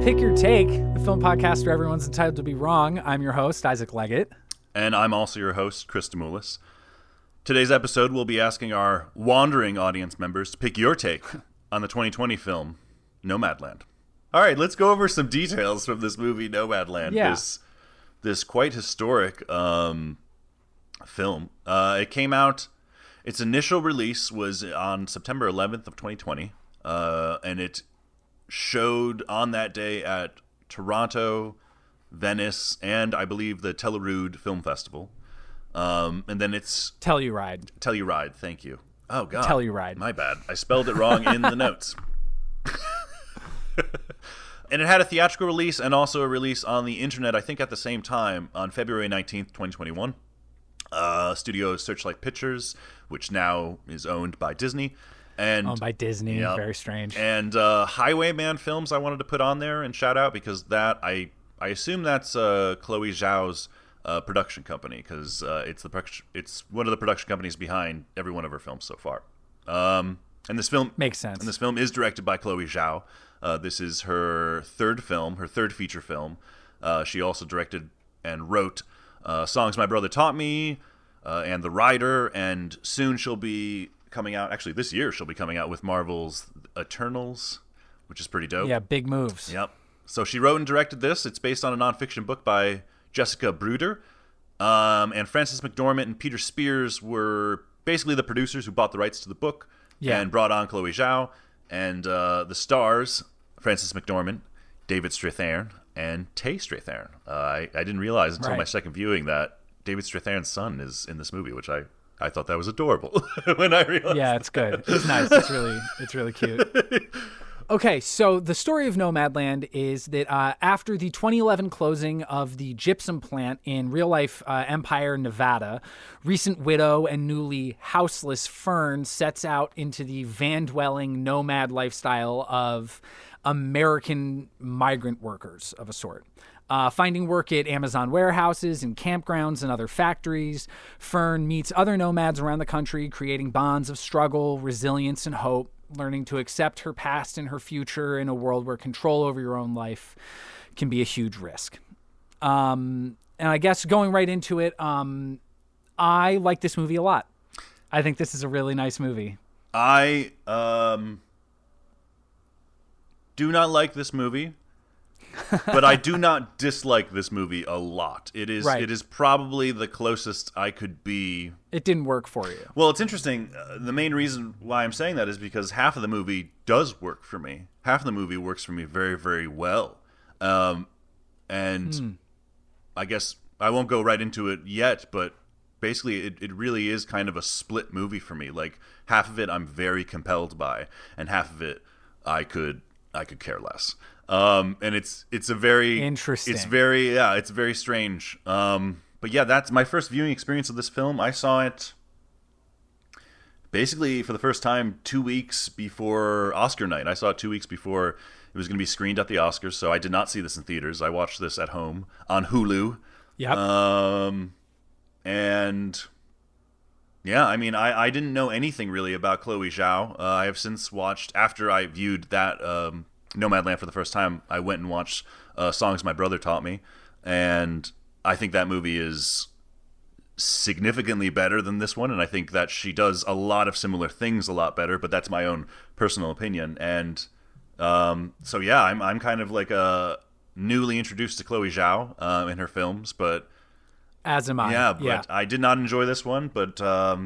Pick Your Take, the film podcast where everyone's entitled to be wrong. I'm your host, Isaac Leggett. And I'm also your host, Chris Demoulis. Today's episode, we'll be asking our wandering audience members to pick your take on the 2020 film, Nomadland. All right, let's go over some details from this movie, Nomadland. Yeah. This quite historic film. It came out, its initial release was on September 11th of 2020, and it showed on that day at Toronto, Venice, and I believe the Telluride Film Festival. And then it's Telluride, thank you. Oh, God. Telluride. My bad. I spelled it wrong in the notes. And it had a theatrical release and also a release on the internet, I think at the same time, on February 19th, 2021. Studio Searchlight Pictures, which now is owned by Disney. Owned by Disney, yep. Very strange. And Highwayman Films I wanted to put on there and shout out because that, I assume that's Chloé Zhao's production company because it's one of the production companies behind every one of her films so far. And this film makes sense. And this film is directed by Chloé Zhao. This is her third feature film. She also directed and wrote Songs My Brother Taught Me and The Rider, and soon she'll be coming out. Actually, this year she'll be coming out with Marvel's Eternals, which is pretty dope. Yeah, big moves. Yep. So she wrote and directed this. It's based on a nonfiction book by Jessica Bruder. And Frances McDormand and Peter Spears were basically the producers who bought the rights to the book and brought on Chloé Zhao. And the stars, Frances McDormand, David Strathairn, and Tay Strathairn. I didn't realize until my second viewing that David Strathairn's son is in this movie, which I thought that was adorable when I realized. Yeah, it's good. It's nice. It's really cute. Okay, so the story of Nomadland is that after the 2011 closing of the gypsum plant in real-life Empire, Nevada, recent widow and newly houseless Fern sets out into the van-dwelling nomad lifestyle of American migrant workers of a sort. Finding work at Amazon warehouses and campgrounds and other factories, Fern meets other nomads around the country, creating bonds of struggle, resilience, and hope, learning to accept her past and her future in a world where control over your own life can be a huge risk. And I guess going right into it, I like this movie a lot. I think this is a really nice movie. I do not like this movie. But I do not dislike this movie a lot. It is probably the closest I could be. It didn't work for you. Well, it's interesting. The main reason why I'm saying that is because half of the movie does work for me. Half of the movie works for me very, very well. And I guess I won't go right into it yet, but basically it really is kind of a split movie for me. Like half of it I'm very compelled by, and half of it I could care less. And it's a very interesting. It's very strange. But yeah, that's my first viewing experience of this film. I saw it basically for the first time 2 weeks before Oscar night. I saw it 2 weeks before it was going to be screened at the Oscars, so I did not see this in theaters. I watched this at home on Hulu. Yep. And yeah, I mean, I didn't know anything really about Chloé Zhao. I have since watched, after I viewed that Nomadland for the first time, I went and watched Songs My Brother Taught Me, and I think that movie is significantly better than this one, and I think that she does a lot of similar things a lot better, but that's my own personal opinion. And so yeah, I'm kind of like newly introduced to Chloé Zhao in her films, but as am I. Yeah, but I did not enjoy this one, but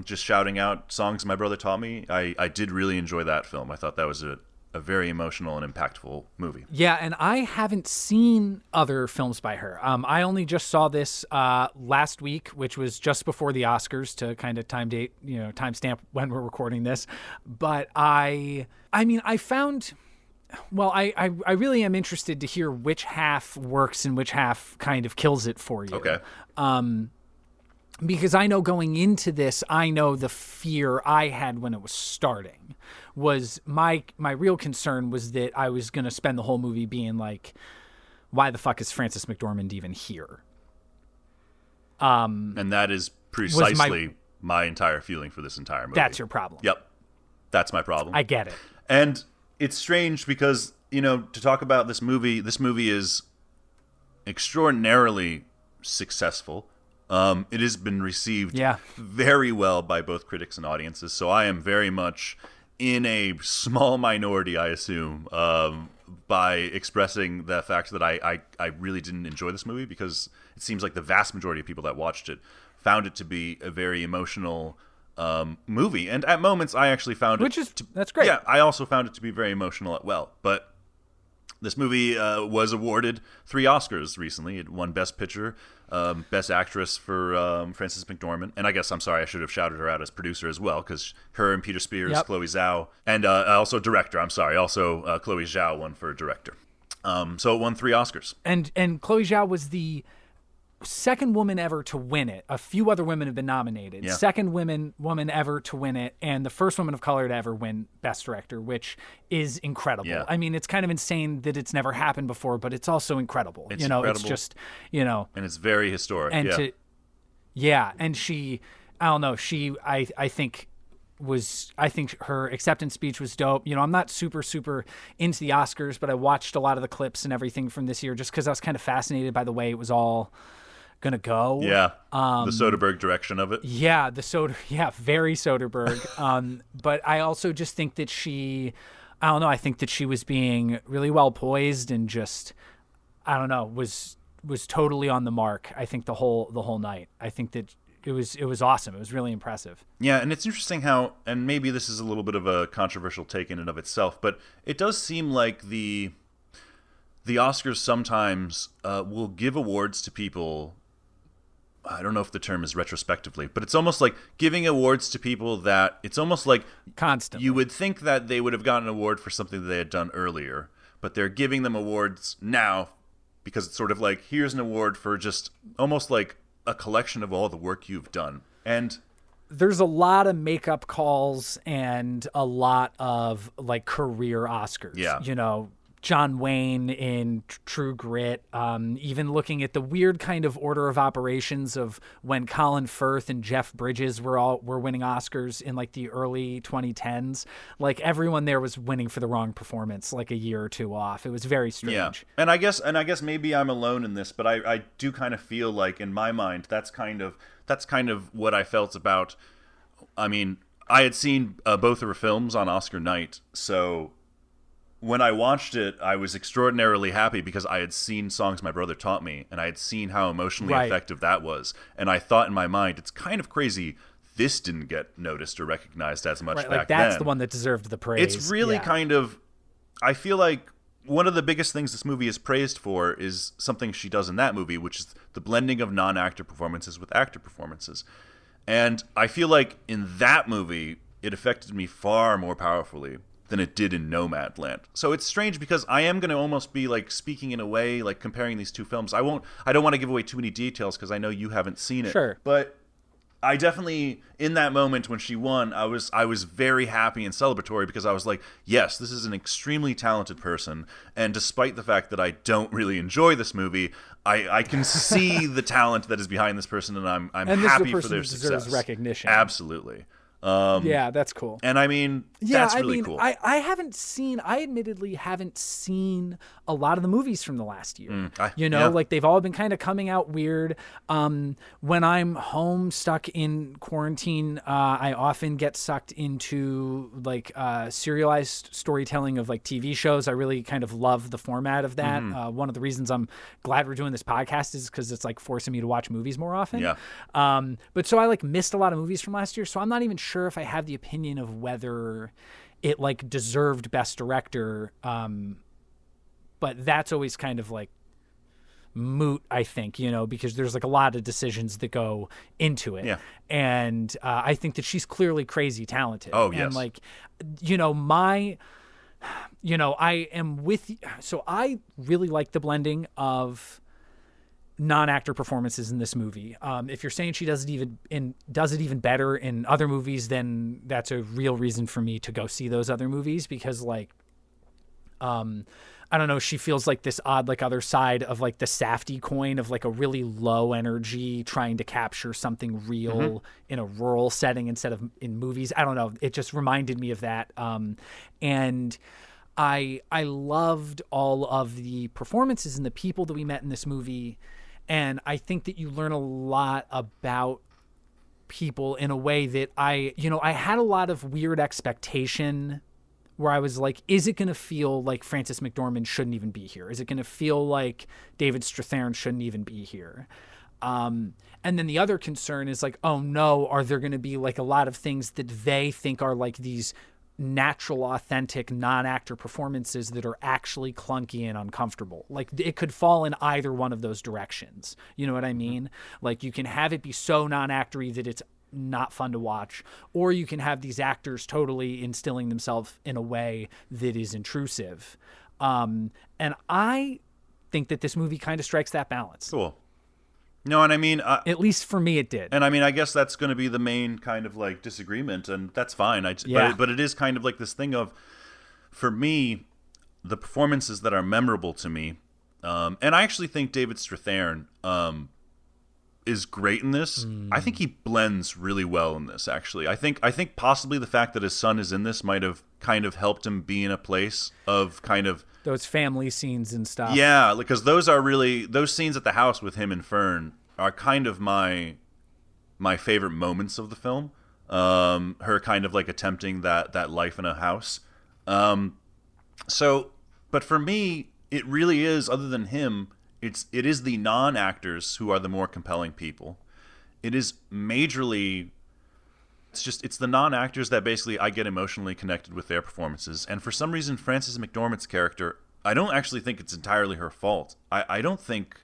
just shouting out Songs My Brother Taught Me, I did really enjoy that film. I thought that was a very emotional and impactful movie. Yeah, and I haven't seen other films by her. I only just saw this last week, which was just before the Oscars to kind of timestamp when we're recording this. But I found, well, I really am interested to hear which half works and which half kind of kills it for you. Okay. Because I know going into this, I know the fear I had when it was starting was my real concern was that I was going to spend the whole movie being like, why the fuck is Frances McDormand even here? And that is precisely my entire feeling for this entire movie. That's your problem. Yep. That's my problem. I get it. And it's strange because to talk about this movie is extraordinarily successful. It has been received very well by both critics and audiences, so I am very much in a small minority, I assume, by expressing the fact that I really didn't enjoy this movie, because it seems like the vast majority of people that watched it found it to be a very emotional movie. And at moments, I actually found that's great. Yeah, I also found it to be very emotional as well. But this movie was awarded 3 Oscars recently. It won Best Picture, Best Actress for Frances McDormand. And I should have shouted her out as producer as well, because her and Peter Spears, Chloé Zhao, and also director. Also, Chloé Zhao won for director. So it won 3 Oscars. And Chloé Zhao was the second woman ever to win it. A few other women have been nominated. Yeah. Second woman ever to win it, and the first woman of color to ever win Best Director, which is incredible. Yeah. I mean, it's kind of insane that it's never happened before, but it's also incredible. It's incredible. It's just, and it's very historic. And and she, I don't know, I think her acceptance speech was dope. I'm not super into the Oscars, but I watched a lot of the clips and everything from this year just because I was kind of fascinated by the way it was all gonna go. Yeah. The Soderbergh direction of it. Yeah, very Soderbergh. But I also just think that I think that she was being really well poised and just, I don't know, was totally on the mark. I think the whole night. I think that it was awesome. It was really impressive. Yeah, and it's interesting how, and maybe this is a little bit of a controversial take in and of itself, but it does seem like the Oscars sometimes will give awards to people. I don't know if the term is retrospectively, but it's almost like giving awards to people that it's almost like constantly. You would think that they would have gotten an award for something that they had done earlier, but they're giving them awards now because it's sort of like, here's an award for just almost like a collection of all the work you've done. And there's a lot of makeup calls and a lot of like career Oscars. Yeah. John Wayne in True Grit, even looking at the weird kind of order of operations of when Colin Firth and Jeff Bridges were winning Oscars in like the early 2010s. Like everyone there was winning for the wrong performance, like a year or two off. It was very strange. Yeah. And I guess maybe I'm alone in this, but I do kind of feel like in my mind that's kind of what I felt about. I mean, I had seen both of her films on Oscar night, so when I watched it, I was extraordinarily happy because I had seen Songs My Brother Taught Me, and I had seen how emotionally effective that was. And I thought in my mind, it's kind of crazy this didn't get noticed or recognized as much back like that's then. The one that deserved the praise. It's really kind of, I feel like one of the biggest things this movie is praised for is something she does in that movie, which is the blending of non-actor performances with actor performances. And I feel like in that movie, it affected me far more powerfully than it did in Nomadland. So it's strange because I am going to almost be like speaking in a way, like comparing these two films. I don't want to give away too many details because I know you haven't seen it. Sure. But I definitely, in that moment when she won, I was very happy and celebratory because I was like, yes, this is an extremely talented person. And despite the fact that I don't really enjoy this movie, I can see the talent that is behind this person, and I'm happy for their success. Deserves recognition. Absolutely. Yeah, that's cool. And I mean, that's really cool. I admittedly haven't seen a lot of the movies from the last year. Like they've all been kind of coming out weird. When I'm home stuck in quarantine, I often get sucked into like serialized storytelling of like TV shows. I really kind of love the format of that. One of the reasons I'm glad we're doing this podcast is because it's like forcing me to watch movies more often. Yeah. But so I like missed a lot of movies from last year, so I'm not even sure if I have the opinion of whether it like deserved Best Director. But that's always kind of like moot, I think, because there's like a lot of decisions that go into it. Yeah. And I think that she's clearly crazy talented. Oh, yes. And like, I am with you. So I really like the blending of non-actor performances in this movie. If you're saying she does it even better in other movies, then that's a real reason for me to go see those other movies, because like, I don't know, she feels like this odd, like other side of like the Safdie coin of like a really low energy trying to capture something real in a rural setting instead of in movies. I don't know. It just reminded me of that. And I loved all of the performances and the people that we met in this movie. And I think that you learn a lot about people in a way that I had a lot of weird expectation where I was like, is it going to feel like Frances McDormand shouldn't even be here? Is it going to feel like David Strathairn shouldn't even be here? And then the other concern is like, oh no, are there going to be like a lot of things that they think are like these natural, authentic, non-actor performances that are actually clunky and uncomfortable? Like it could fall in either one of those directions. You know what I mean? Like you can have it be so non-actory that it's not fun to watch, or you can have these actors totally instilling themselves in a way that is intrusive. And I think that this movie kind of strikes that balance. Cool. No, and I mean, at least for me, it did. And I mean, I guess that's going to be the main kind of like disagreement, and that's fine. But it is kind of like this thing of, for me, the performances that are memorable to me, and I actually think David Strathairn is great in this. I think he blends really well in this. Actually, I think possibly the fact that his son is in this might have kind of helped him be in a place of kind of those family scenes and stuff. Yeah, because those scenes at the house with him and Fern are kind of my favorite moments of the film. Her kind of like attempting that life in a house. But for me, it really is, other than him, it is the non-actors who are the more compelling people. It is majorly, it's the non-actors that basically I get emotionally connected with their performances. And for some reason, Frances McDormand's character, I don't actually think it's entirely her fault. I don't think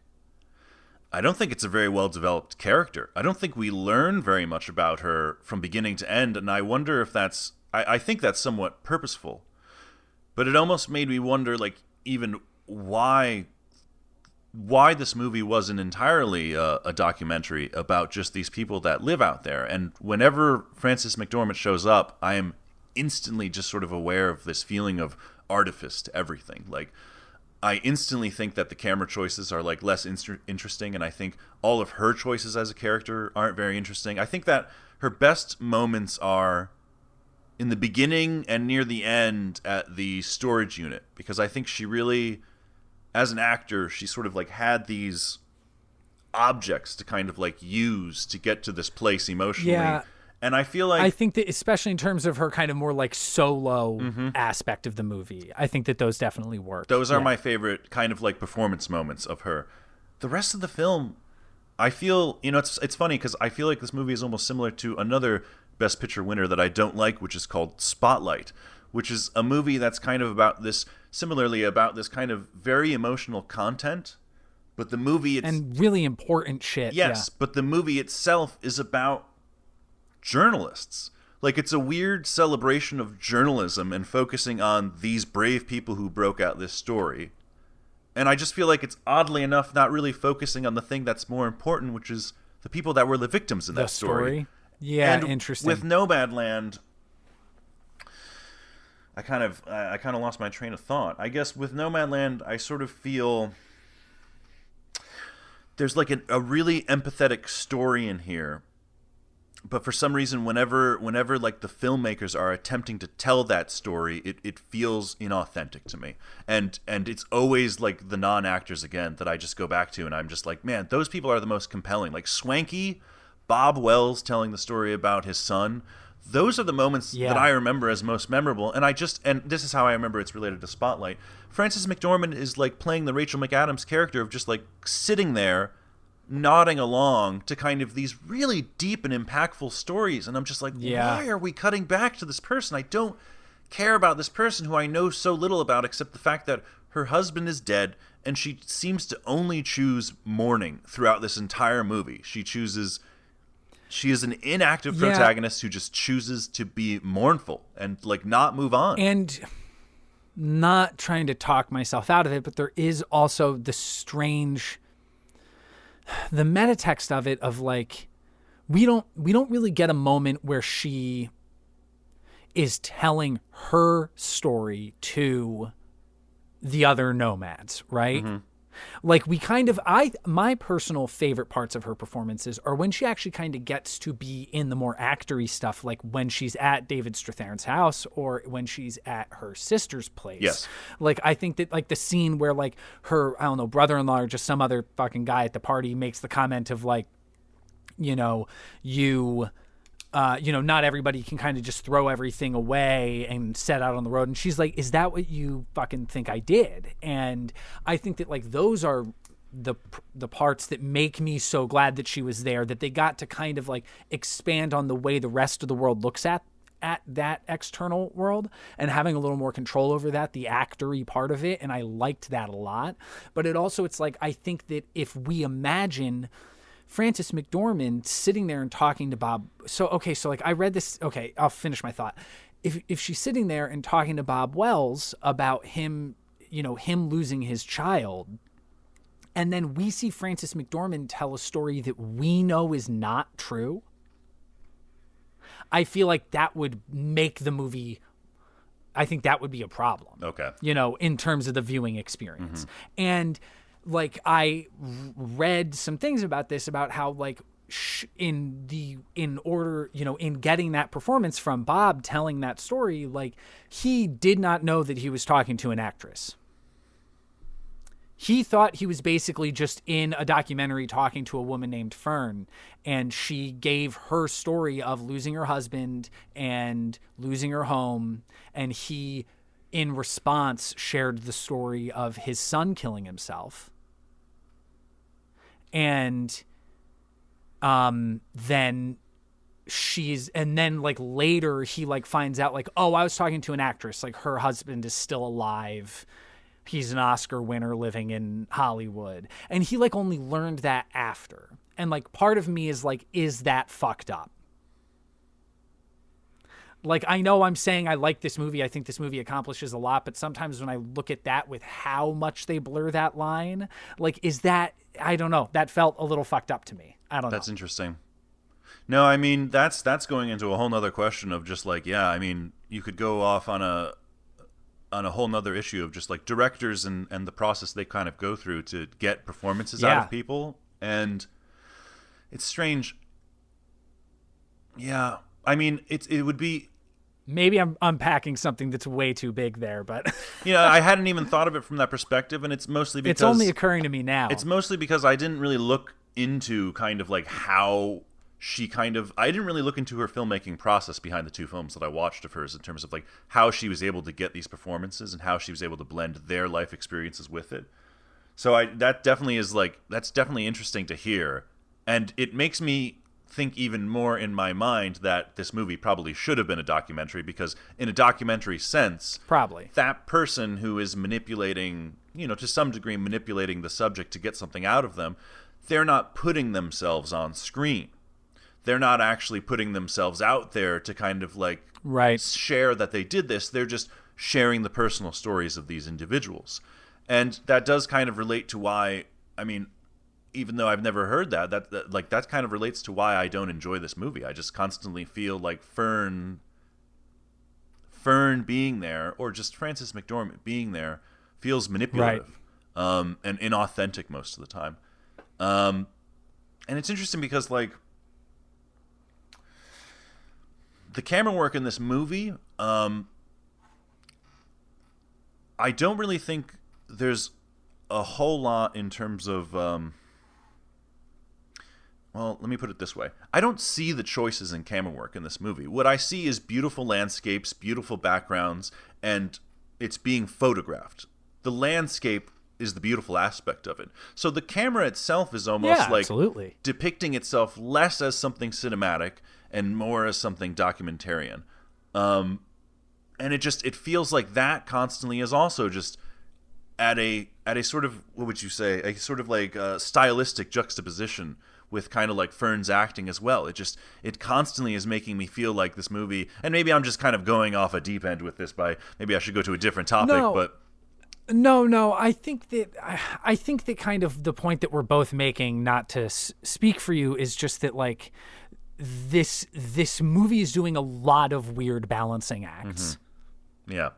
it's a very well-developed character. I don't think we learn very much about her from beginning to end, and I wonder if I think that's somewhat purposeful. But it almost made me wonder, like, even why this movie wasn't entirely a documentary about just these people that live out there. And whenever Frances McDormand shows up, I am instantly just sort of aware of this feeling of artifice to everything. Like, I instantly think that the camera choices are like less interesting, and I think all of her choices as a character aren't very interesting. I think that her best moments are in the beginning and near the end at the storage unit, because I think she really, as an actor, she sort of like had these objects to kind of like use to get to this place emotionally. Yeah. And I feel like, I think that especially in terms of her kind of more like solo aspect of the movie, I think that those definitely work. Those are my favorite kind of like performance moments of her. The rest of the film, I feel, it's funny because I feel like this movie is almost similar to another Best Picture winner that I don't like, which is called Spotlight, which is a movie that's kind of about this kind of very emotional content, but the movie and really important shit. Yes, yeah. But the movie itself is about journalists. Like, it's a weird celebration of journalism and focusing on these brave people who broke out this story. And I just feel like it's oddly enough not really focusing on the thing that's more important, which is the people that were the victims in that story. Yeah, and interesting. With Nomadland, I kind of lost my train of thought. I guess with Nomadland, I sort of feel there's like a really empathetic story in here, but for some reason, whenever like the filmmakers are attempting to tell that story, it feels inauthentic to me. And it's always like the non-actors again that I just go back to, and I'm just like, man, those people are the most compelling. Like Swanky, Bob Wells telling the story about his son. Those are the moments that I remember as most memorable. And this is how I remember it's related to Spotlight. Frances McDormand is like playing the Rachel McAdams character of just like sitting there, nodding along to kind of these really deep and impactful stories. And I'm just like, why are we cutting back to this person? I don't care about this person who I know so little about, except the fact that her husband is dead, and she seems to only choose mourning throughout this entire movie. She is an inactive protagonist who just chooses to be mournful and like not move on. And not trying to talk myself out of it, but there is also the metatext of it of like, we don't really get a moment where she is telling her story to the other nomads, right? Like my personal favorite parts of her performances are when she actually kind of gets to be in the more actory stuff, like when she's at David Strathairn's house or when she's at her sister's place. Yes. Like, I think that like the scene where like her, I don't know, brother-in-law or just some other fucking guy at the party makes the comment of like, not everybody can kind of just throw everything away and set out on the road. And she's like, is that what you fucking think I did? And I think that like those are the parts that make me so glad that she was there, that they got to kind of like expand on the way the rest of the world looks at that external world and having a little more control over that, the actory part of it. And I liked that a lot. But it's like, I think that if we imagine Frances McDormand sitting there and talking to Bob. So like I read this. Okay, I'll finish my thought. If she's sitting there and talking to Bob Wells about him, him losing his child, and then we see Frances McDormand tell a story that we know is not true, I feel like that would make the movie. I think that would be a problem. Okay. In terms of the viewing experience. And like I read some things about this, about how like in getting that performance from Bob telling that story, like he did not know that he was talking to an actress. He thought he was basically just in a documentary talking to a woman named Fern, and she gave her story of losing her husband and losing her home, and he in response shared the story of his son killing himself. And then like later he like finds out like, oh, I was talking to an actress, like her husband is still alive. He's an Oscar winner living in Hollywood. And he like only learned that after. And like part of me is like, is that fucked up? Like, I know I'm saying I like this movie. I think this movie accomplishes a lot. But sometimes when I look at that with how much they blur that line, like, is that, I don't know. That felt a little fucked up to me. I don't know. That's interesting. No, I mean, that's going into a whole nother question of just like, yeah, I mean, you could go off on a whole nother issue of just like directors and the process they kind of go through to get performances out of people. And it's strange. Yeah. I mean, it would be, maybe I'm unpacking something that's way too big there, but I hadn't even thought of it from that perspective, and it's mostly because it's only occurring to me now. It's mostly because I didn't really look into kind of like how I didn't really look into her filmmaking process behind the two films that I watched of hers in terms of like how she was able to get these performances and how she was able to blend their life experiences with it. So that's definitely interesting to hear, and it makes me think even more in my mind that this movie probably should have been a documentary, because in a documentary sense, probably that person who is manipulating, to some degree manipulating the subject to get something out of them, they're not putting themselves on screen. They're not actually putting themselves out there to kind of like share that they did this. They're just sharing the personal stories of these individuals. And that does kind of relate to why, I mean, even though I've never heard that kind of relates to why I don't enjoy this movie. I just constantly feel like Fern being there, or just Frances McDormand being there, feels manipulative and inauthentic most of the time. And it's interesting because like the camera work in this movie, I don't really think there's a whole lot in terms of well, let me put it this way. I don't see the choices in camera work in this movie. What I see is beautiful landscapes, beautiful backgrounds, and it's being photographed. The landscape is the beautiful aspect of it. So the camera itself is almost absolutely depicting itself less as something cinematic and more as something documentarian. And it feels like that constantly is also just at a sort of, what would you say, a sort of like stylistic juxtaposition with kind of like Fern's acting as well. It constantly is making me feel like this movie, and maybe I'm just kind of going off a deep end with this maybe I should go to a different topic, but No, I think that kind of the point that we're both making, not to speak for you, is just that like this movie is doing a lot of weird balancing acts. Mm-hmm. Yeah.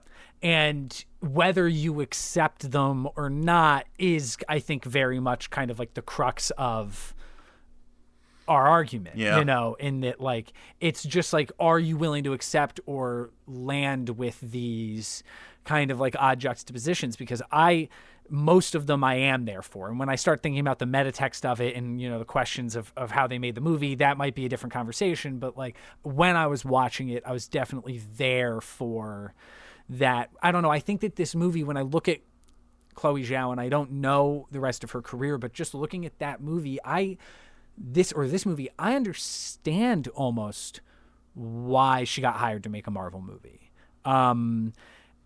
And whether you accept them or not is, I think, very much kind of like the crux of our argument, Yeah. in that, like, it's just like, are you willing to accept or land with these kind of like odd juxtapositions? Because most of them I am there for. And when I start thinking about the metatext of it and, the questions of how they made the movie, that might be a different conversation. But like when I was watching it, I was definitely there for that. I don't know. I think that this movie, when I look at Chloé Zhao, and I don't know the rest of her career, but just looking at that movie, this movie, I understand almost why she got hired to make a Marvel movie.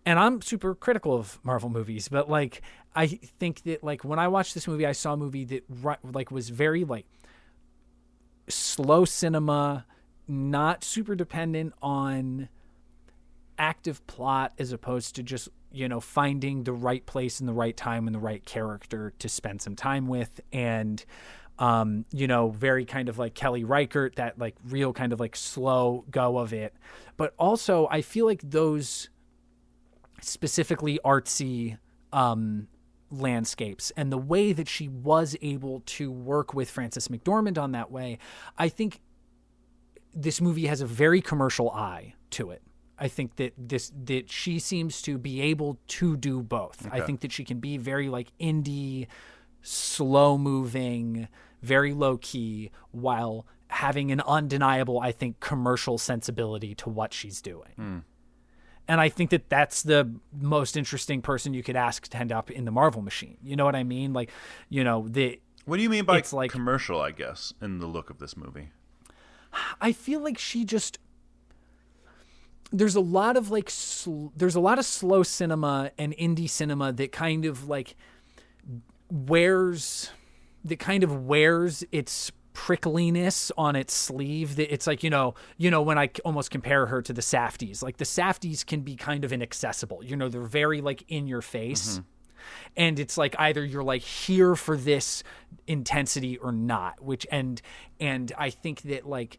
And I'm super critical of Marvel movies, but like, I think that like when I watched this movie, I saw a movie that like was very like slow cinema, not super dependent on active plot, as opposed to just, finding the right place and the right time and the right character to spend some time with. And, very kind of like Kelly Reichardt, that like real kind of like slow go of it. But also I feel like those specifically artsy landscapes and the way that she was able to work with Frances McDormand on that way, I think this movie has a very commercial eye to it. I think that she seems to be able to do both. Okay. I think that she can be very like indie, slow moving, very low key, while having an undeniable, I think, commercial sensibility to what she's doing. And I think that that's the most interesting person you could ask to end up in the Marvel machine. You know what I mean? Like, what do you mean by like commercial, I guess, in the look of this movie? I feel like she just, there's a lot of like, there's a lot of slow cinema and indie cinema that kind of like wears its prickliness on its sleeve. That it's like, when I almost compare her to the Safdies, like the Safdies can be kind of inaccessible. They're very like in your face. Mm-hmm. And it's like either you're like here for this intensity or not, and I think that like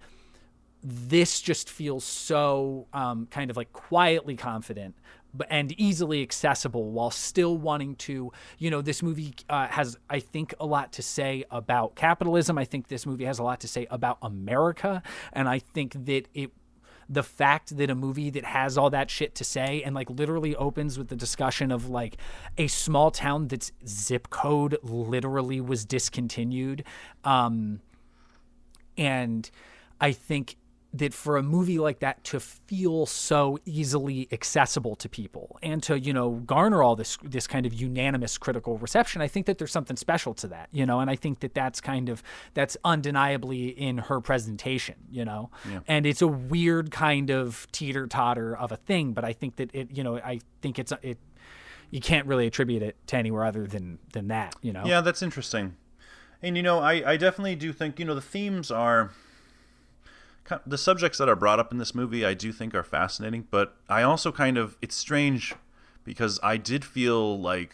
this just feels so kind of like quietly confident and easily accessible, while still wanting to, this movie has, I think, a lot to say about capitalism. I think this movie has a lot to say about America. And I think that the fact that a movie that has all that shit to say and like literally opens with the discussion of like a small town that's zip code literally was discontinued. And I think that for a movie like that to feel so easily accessible to people and to, garner all this kind of unanimous critical reception, I think that there's something special to that, and I think that that's undeniably in her presentation, Yeah. And it's a weird kind of teeter-totter of a thing, but I think that you can't really attribute it to anywhere other than that, Yeah, that's interesting. And, I definitely do think, the themes are, the subjects that are brought up in this movie, I do think are fascinating, but I also it's strange because I did feel like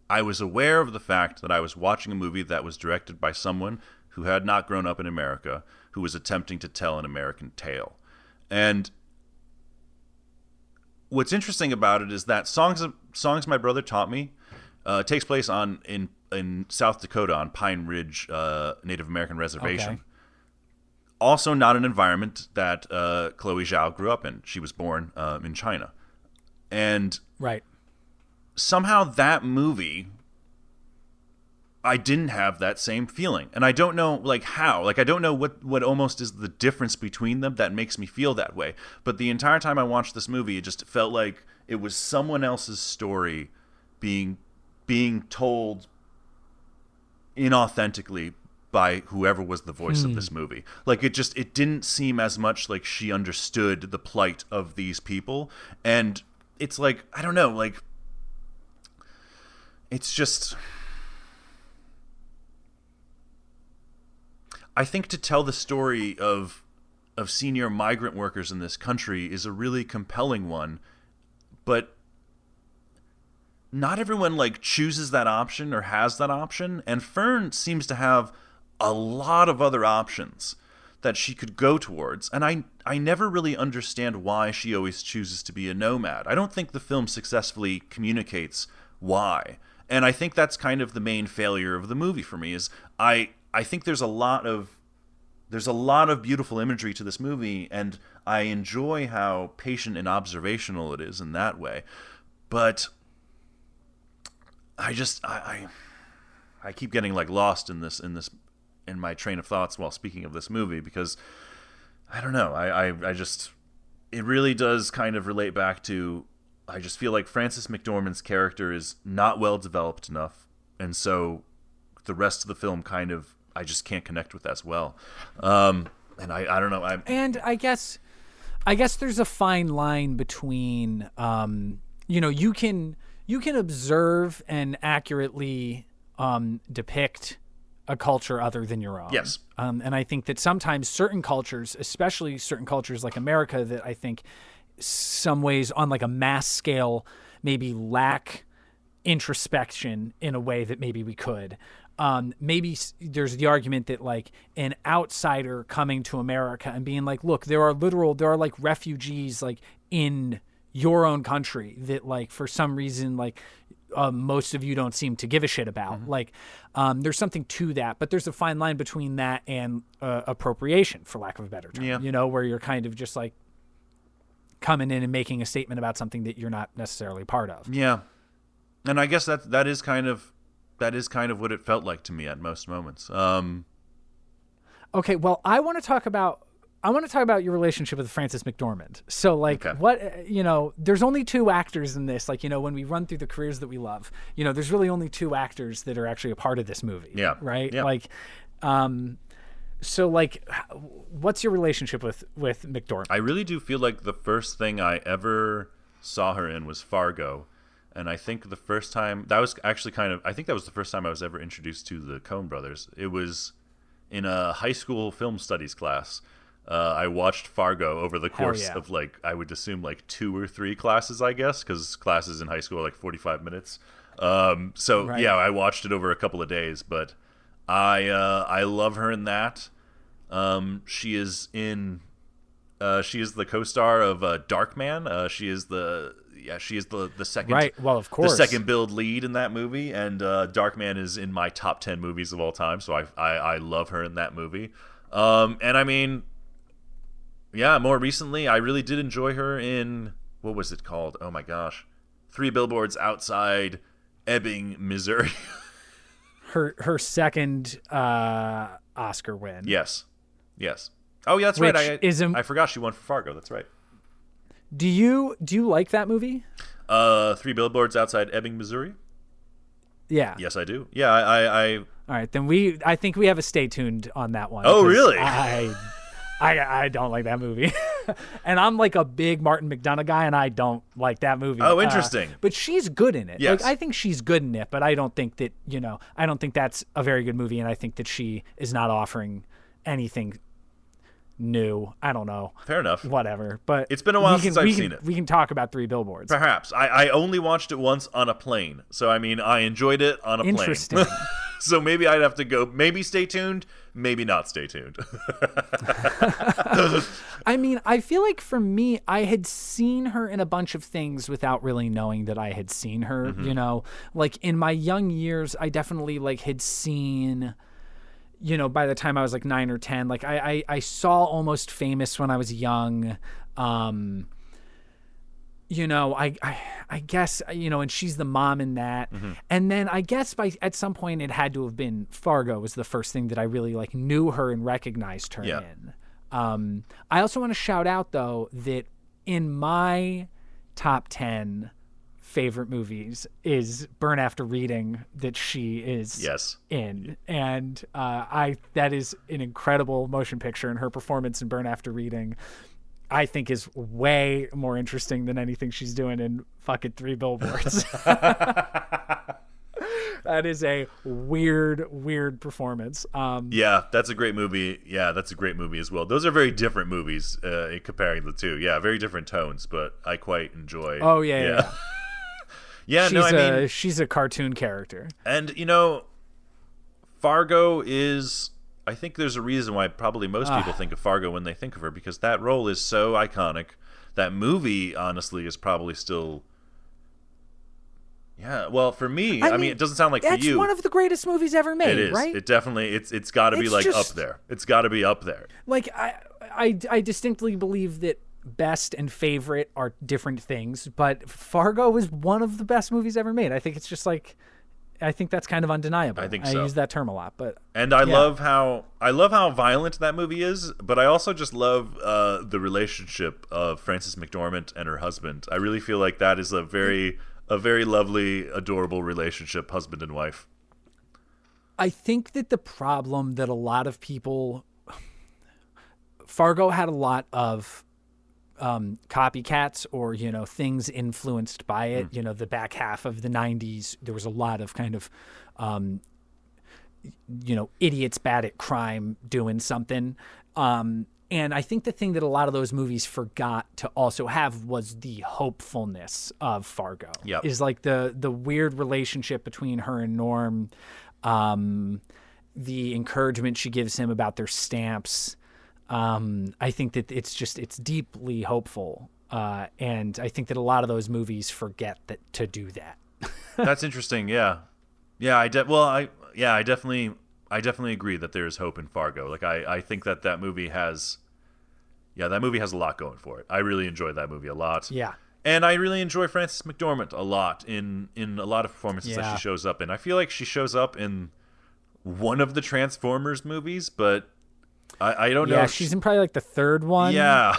I was aware of the fact that I was watching a movie that was directed by someone who had not grown up in America, who was attempting to tell an American tale. And what's interesting about it is that Songs My Brother Taught Me takes place in South Dakota on Pine Ridge Native American Reservation. Okay. Also not an environment that Chloé Zhao grew up in. She was born in China. And right. Somehow that movie, I didn't have that same feeling. And I don't know like how. Like I don't know what almost is the difference between them that makes me feel that way. But the entire time I watched this movie, it just felt like it was someone else's story being told inauthentically by whoever was the voice of this movie. Like it didn't seem as much like she understood the plight of these people. And it's like, I don't know, like it's just, I think to tell the story of senior migrant workers in this country is a really compelling one, but not everyone like chooses that option or has that option. And Fern seems to have a lot of other options that she could go towards. And I never really understand why she always chooses to be a nomad. I don't think the film successfully communicates why. And I think that's kind of the main failure of the movie for me, is I think there's a lot of beautiful imagery to this movie, and I enjoy how patient and observational it is in that way. But I keep getting like lost in my train of thoughts while speaking of this movie, because I don't know. It really does kind of relate back to, I just feel like Frances McDormand's character is not well developed enough, and so the rest of the film kind of, I just can't connect with as well. And I don't know. And I guess there's a fine line between, you can observe and accurately depict a culture other than your own. Yes. And I think that sometimes certain cultures, especially certain cultures like America, that I think some ways on like a mass scale maybe lack introspection in a way that maybe we could. Maybe there's the argument that like an outsider coming to America and being like, look, there are like refugees like in your own country that like for some reason like most of you don't seem to give a shit about. Mm-hmm. Like there's something to that, but there's a fine line between that and appropriation, for lack of a better term. Yeah. Where you're kind of just like coming in and making a statement about something that you're not necessarily part of. Yeah. And I guess that is kind of what it felt like to me at most moments. Okay, well, I want to talk about your relationship with Frances McDormand. So, like, okay. What, there's only two actors in this. Like, when we run through the careers that we love, there's really only two actors that are actually a part of this movie. Yeah. Right? Yeah. Like, so, like, what's your relationship with McDormand? I really do feel like the first thing I ever saw her in was Fargo. And I think the first time, that was actually I think that was the first time I was ever introduced to the Coen brothers. It was in a high school film studies class. I watched Fargo over the course of like, I would assume like 2 or 3 classes, I guess, because classes in high school are like 45 minutes. Right. Yeah, I watched it over a couple of days, but I love her in that. She is the co-star of Darkman. She is the second, right? Well, of course, the second billed lead in that movie, and Darkman is in my top 10 movies of all time. So I love her in that movie. And I mean, yeah, more recently, I really did enjoy her in, what was it called? Oh my gosh, 3 Billboards Outside Ebbing, Missouri. her second Oscar win. Yes. Oh yeah, that's right. I forgot she won for Fargo. That's right. Do you like that movie? 3 Billboards Outside Ebbing, Missouri? Yeah. Yes, I do. Yeah, I All right, then I think we have a stay tuned on that one. Oh, really? I don't like that movie. And I'm like a big Martin McDonagh guy, and I don't like that movie. Oh, interesting. But she's good in it. Yes. Like, I think she's good in it, but I don't think that, I don't think that's a very good movie, and I think that she is not offering anything new. I don't know. Fair enough. Whatever. But it's been a while since I've seen it. We can talk about 3 Billboards. Perhaps. I only watched it once on a plane. So, I mean, I enjoyed it on a plane. Interesting. So maybe I'd have to go, maybe stay tuned, maybe not stay tuned. I mean, I feel like for me, I had seen her in a bunch of things without really knowing that I had seen her, Mm-hmm. Like in my young years, I definitely like had seen, by the time I was like 9 or 10, like I saw Almost Famous when I was young. I guess, and she's the mom in that. Mm-hmm. And then I guess at some point it had to have been Fargo was the first thing that I really like knew her and recognized her in. I also want to shout out though that in my top 10 favorite movies is Burn After Reading that she is in. And that is an incredible motion picture, and her performance in Burn After Reading I think is way more interesting than anything she's doing in fucking 3 Billboards. That is a weird performance. Yeah, that's a great movie. Yeah, that's a great movie as well. Those are very different movies comparing the two. Yeah, very different tones, but I quite enjoy. Oh, yeah. Yeah, she's a cartoon character. And, Fargo is I think there's a reason why probably most people think of Fargo when they think of her, because that role is so iconic. That movie, honestly, is probably still. Yeah, well, for me, I mean, it doesn't sound like for you. It's one of the greatest movies ever made, it is. Right? It definitely, it's got to be like up there. It's got to be up there. Like I distinctly believe that best and favorite are different things, but Fargo is one of the best movies ever made. I think it's just like, I think that's kind of undeniable. I think so. I use that term a lot, but I love how violent that movie is, but I also just love the relationship of Frances McDormand and her husband. I really feel like that is a very lovely, adorable relationship, husband and wife. I think that the problem that a lot of people, Fargo had a lot of copycats or, things influenced by it. The back half of the 90s, there was a lot of kind of, idiots bad at crime doing something. And I think the thing that a lot of those movies forgot to also have was the hopefulness of Fargo. Yep. Is like the weird relationship between her and Norm, the encouragement she gives him about their stamps. I think that it's deeply hopeful. And I think that a lot of those movies forget to do that. That's interesting. Yeah. Yeah. I definitely agree that there is hope in Fargo. Like, I think that movie has a lot going for it. I really enjoyed that movie a lot. Yeah. And I really enjoy Frances McDormand a lot in a lot of performances that she shows up in. I feel like she shows up in one of the Transformers movies, but I don't know. Yeah, she's in probably like the third one. Yeah.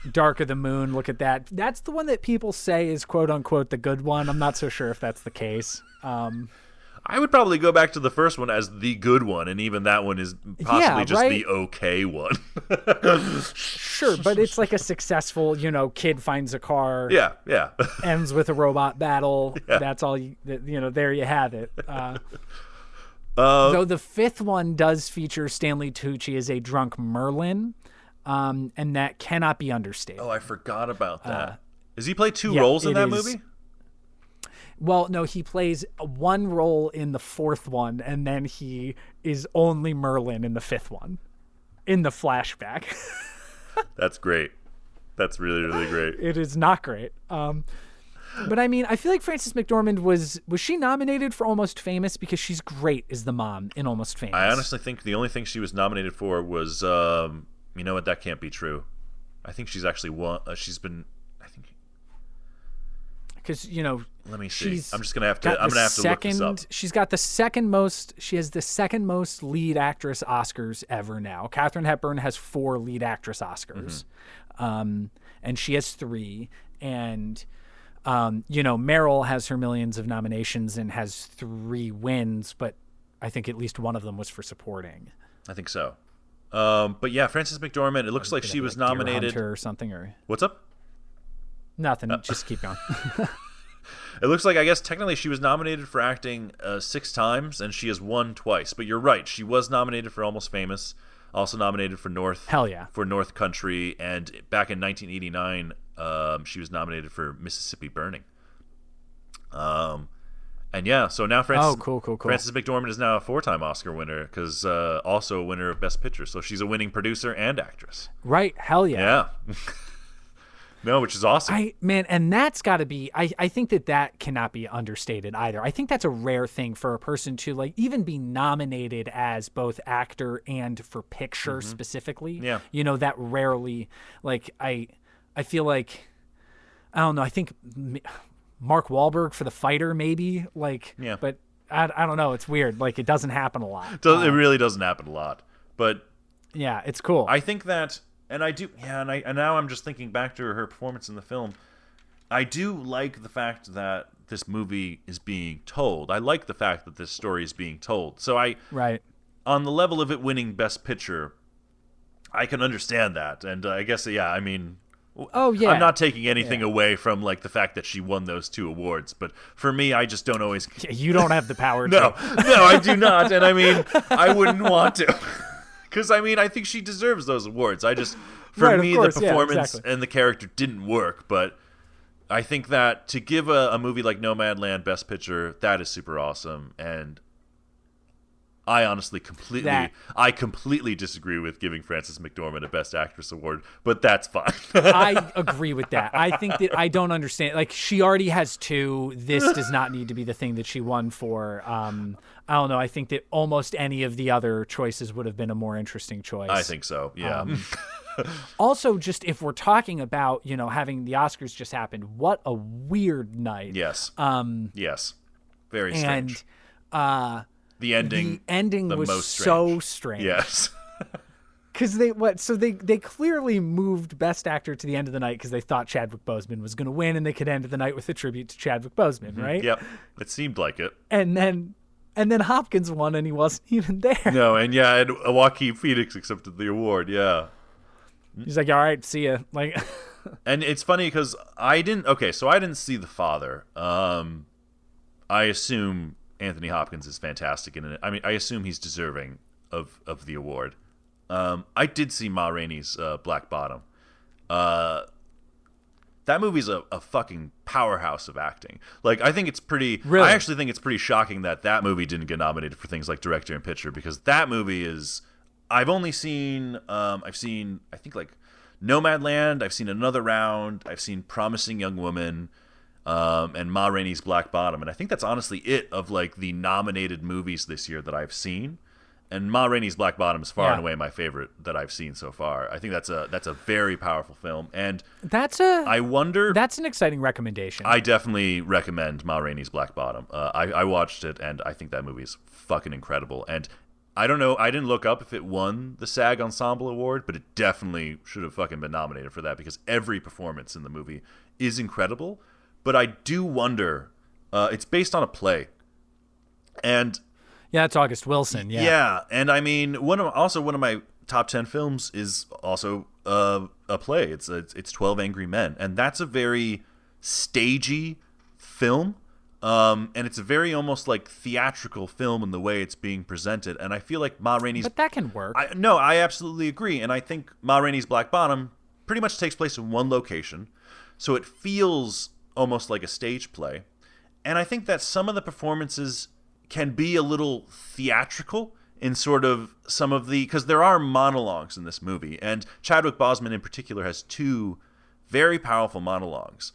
Dark of the Moon, look at that. That's the one that people say is quote unquote the good one. I'm not so sure if that's the case. I would probably go back to the first one as the good one, and even that one is possibly just the okay one. Sure, but it's like a successful, kid finds a car. Yeah. Ends with a robot battle. Yeah. That's all, there you have it. Though the fifth one does feature Stanley Tucci as a drunk Merlin, and that cannot be understated. Oh, I forgot about that. Does he play two roles in that movie? Well, no, he plays one role in the fourth one, and then he is only Merlin in the fifth one, in the flashback. That's great. That's really, really great. It is not great. But I mean, I feel like Frances McDormand was she nominated for Almost Famous because she's great as the mom in Almost Famous. I honestly think the only thing she was nominated for was, you know what, that can't be true. I think she's actually won. She's been, I think. Because let me see. I'm just gonna have to. I'm gonna have to look this up. She's got the second most. She has the second most lead actress Oscars ever now. Katharine Hepburn has 4 lead actress Oscars, and she has 3. And Meryl has her millions of nominations and has 3 wins, but I think at least one of them was for supporting. I think so. But yeah, Frances McDormand. It looks like she was nominated or something. Or what's up? Nothing. Just keep going. It looks like, I guess technically she was nominated for acting 6 times, and she has won twice. But you're right, she was nominated for Almost Famous, also nominated for North Country, and back in 1989, she was nominated for Mississippi Burning. And yeah, so now cool. Frances McDormand is now a 4-time Oscar winner, because also a winner of Best Picture. So she's a winning producer and actress. Right? Hell yeah. Yeah. No, which is awesome. And that's got to be. I think that cannot be understated either. I think that's a rare thing for a person to even be nominated as both actor and for picture specifically. Yeah. That rarely. I feel like, I don't know. I think Mark Wahlberg for The Fighter maybe. Yeah. But I don't know. It's weird. It doesn't happen a lot. It really doesn't happen a lot. But yeah, it's cool. I think that. And I do, yeah, and now I'm just thinking back to her performance in the film. I do like the fact that this movie is being told. I like the fact that this story is being told. So on the level of it winning Best Picture, I can understand that. And I guess, yeah, I mean, I'm not taking anything away from the fact that she won those 2 awards. But for me, I just don't always. You don't have the power to. No, I do not. And I mean, I wouldn't want to. Because, I mean, I think she deserves those awards. The performance and the character didn't work. But I think that to give a movie like Nomadland Best Picture, that is super awesome. And I honestly completely disagree with giving Frances McDormand a Best Actress award, but that's fine. I agree with that. I think that I don't understand. Like, she already has 2. This does not need to be the thing that she won for. I don't know. I think that almost any of the other choices would have been a more interesting choice. I think so. Yeah. Also, just if we're talking about, having the Oscars just happened, what a weird night. Yes. Yes. Very strange. And the ending was most so strange. Yes. Because they clearly moved Best Actor to the end of the night because they thought Chadwick Boseman was going to win and they could end the night with a tribute to Chadwick Boseman, right? Yep. It seemed like it. And then Hopkins won and he wasn't even there. No, and Joaquin Phoenix accepted the award. Yeah. He's like, all right, see ya. Like, and it's funny because I didn't see The Father. I assume Anthony Hopkins is fantastic in it. I mean, I assume he's deserving of the award. I did see Ma Rainey's Black Bottom. That movie's a fucking powerhouse of acting. Like, I think it's pretty... Really? I actually think it's pretty shocking that movie didn't get nominated for things like director and picture, because that movie is... I've only seen... I think, like, Nomadland. I've seen Another Round. I've seen Promising Young Woman. And Ma Rainey's Black Bottom, and I think that's honestly it of like the nominated movies this year that I've seen. And Ma Rainey's Black Bottom is far and away my favorite that I've seen so far. I think that's a very powerful film, and that's an exciting recommendation. I definitely recommend Ma Rainey's Black Bottom. I watched it, and I think that movie's fucking incredible. And I don't know, I didn't look up if it won the SAG Ensemble Award, but it definitely should have fucking been nominated for that because every performance in the movie is incredible. But I do wonder, it's based on a play. And yeah, it's August Wilson. Yeah. Yeah. And I mean, one of my top 10 films is also a play. It's 12 Angry Men. And that's a very stagey film. And it's a very almost like theatrical film in the way it's being presented. And I feel like Ma Rainey's... But that can work. I absolutely agree. And I think Ma Rainey's Black Bottom pretty much takes place in one location. So it feels almost like a stage play. And I think that some of the performances can be a little theatrical in sort of some of the... Because there are monologues in this movie. And Chadwick Boseman in particular has 2 very powerful monologues.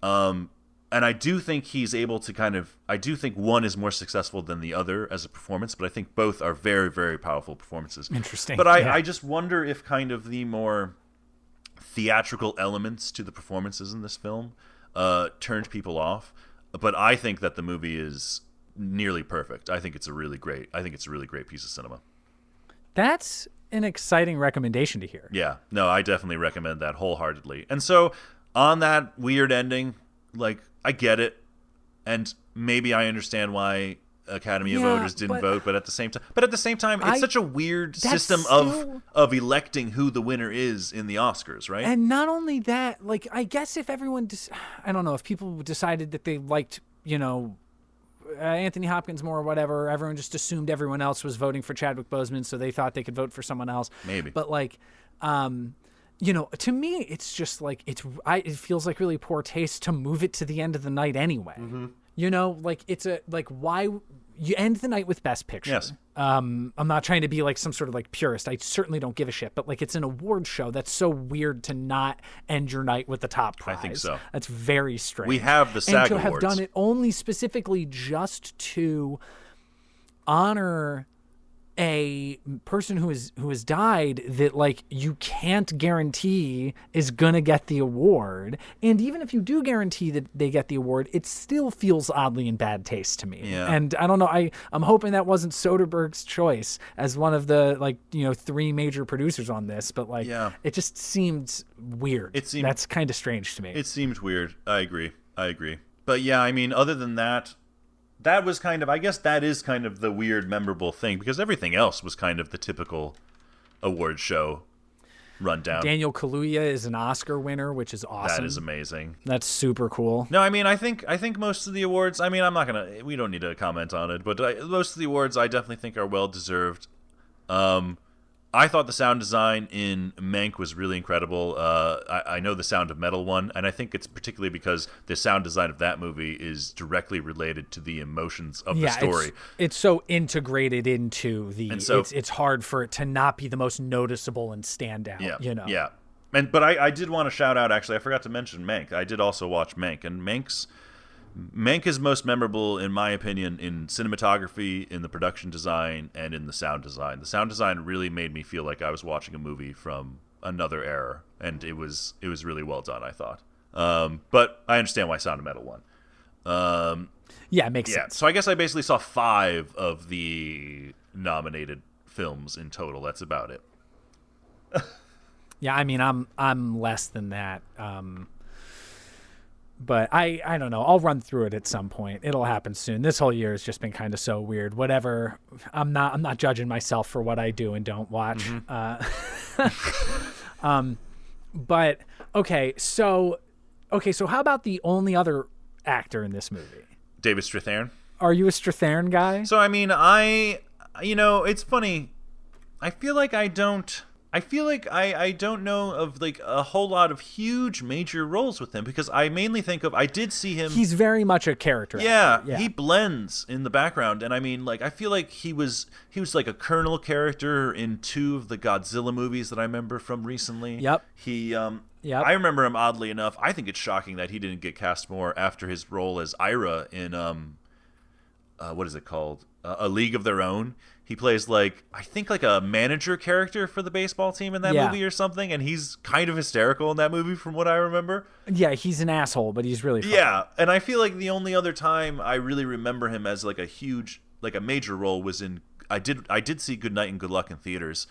And I do think he's able to I do think one is more successful than the other as a performance, but I think both are very, very powerful performances. Interesting. But I just wonder if kind of the more theatrical elements to the performances in this film turned people off. But I think that the movie is nearly perfect. I think it's a really great piece of cinema. That's an exciting recommendation to hear. Yeah. No, I definitely recommend that wholeheartedly. And so on that weird ending, like, I get it, and maybe I understand why Academy of voters didn't vote, but at the same time, it's such a weird system of electing who the winner is in the Oscars, right? And not only that, like, I guess if everyone, I don't know, if people decided that they liked, Anthony Hopkins more or whatever, everyone just assumed everyone else was voting for Chadwick Boseman, so they thought they could vote for someone else. Maybe. But like, to me, it's just like it feels like really poor taste to move it to the end of the night anyway. Mm-hmm. Why you end the night with Best Picture? Yes. I'm not trying to be like some sort of like purist. I certainly don't give a shit. But like, it's an award show. That's so weird to not end your night with the top prize. I think so. That's very strange. We have the SAG Awards. Awards. And to have done it only specifically just to honor a person who has died that like you can't guarantee is gonna get the award, and even if you do guarantee that they get the award, it still feels oddly in bad taste to me. Yeah. And I don't know, I'm hoping that wasn't Soderbergh's choice as one of the 3 major producers on this, but it just seemed weird. That's kind of strange to me. It seemed weird. I agree. But yeah, I mean, other than that, that was I guess that is kind of the weird, memorable thing, because everything else was kind of the typical award show rundown. Daniel Kaluuya is an Oscar winner, which is awesome. That is amazing. That's super cool. No, I mean, I think most of the awards, I mean, we don't need to comment on it, but most of the awards I definitely think are well-deserved. I thought the sound design in Mank was really incredible. I know the Sound of Metal one, and I think it's particularly because the sound design of that movie is directly related to the emotions of the story. It's so integrated into the. And so, it's hard for it to not be the most noticeable and stand out. Yeah, you know. Yeah. But I did want to shout out. Actually, I forgot to mention Mank. I did also watch Mank, and Mank is most memorable, in my opinion, in cinematography, in the production design, and in the sound design. The sound design really made me feel like I was watching a movie from another era, and it was really well done, I thought. But I understand why Sound of Metal won. It makes sense. So I guess I basically saw 5 of the nominated films in total. That's about it. Yeah, I mean, I'm less than that. But I don't know. I'll run through it at some point. It'll happen soon. This whole year has just been kind of so weird. Whatever. I'm not judging myself for what I do and don't watch. Mm-hmm. But okay. So how about the only other actor in this movie? David Strathairn. Are you a Strathairn guy? So I mean, it's funny. I feel like I don't know of like a whole lot of huge major roles with him, because I mainly think of, I did see him. He's very much a character. Yeah, he blends in the background, and I mean, like, I feel like he was like a Colonel character in 2 of the Godzilla movies that I remember from recently. Yep. I remember him, oddly enough. I think it's shocking that he didn't get cast more after his role as Ira in what is it called? A League of Their Own. He plays I think a manager character for the baseball team in that movie or something, and he's kind of hysterical in that movie from what I remember. Yeah, he's an asshole, but he's really funny. Yeah, and I feel like the only other time I really remember him as a huge, a major role was in, I did see Good Night and Good Luck in theaters,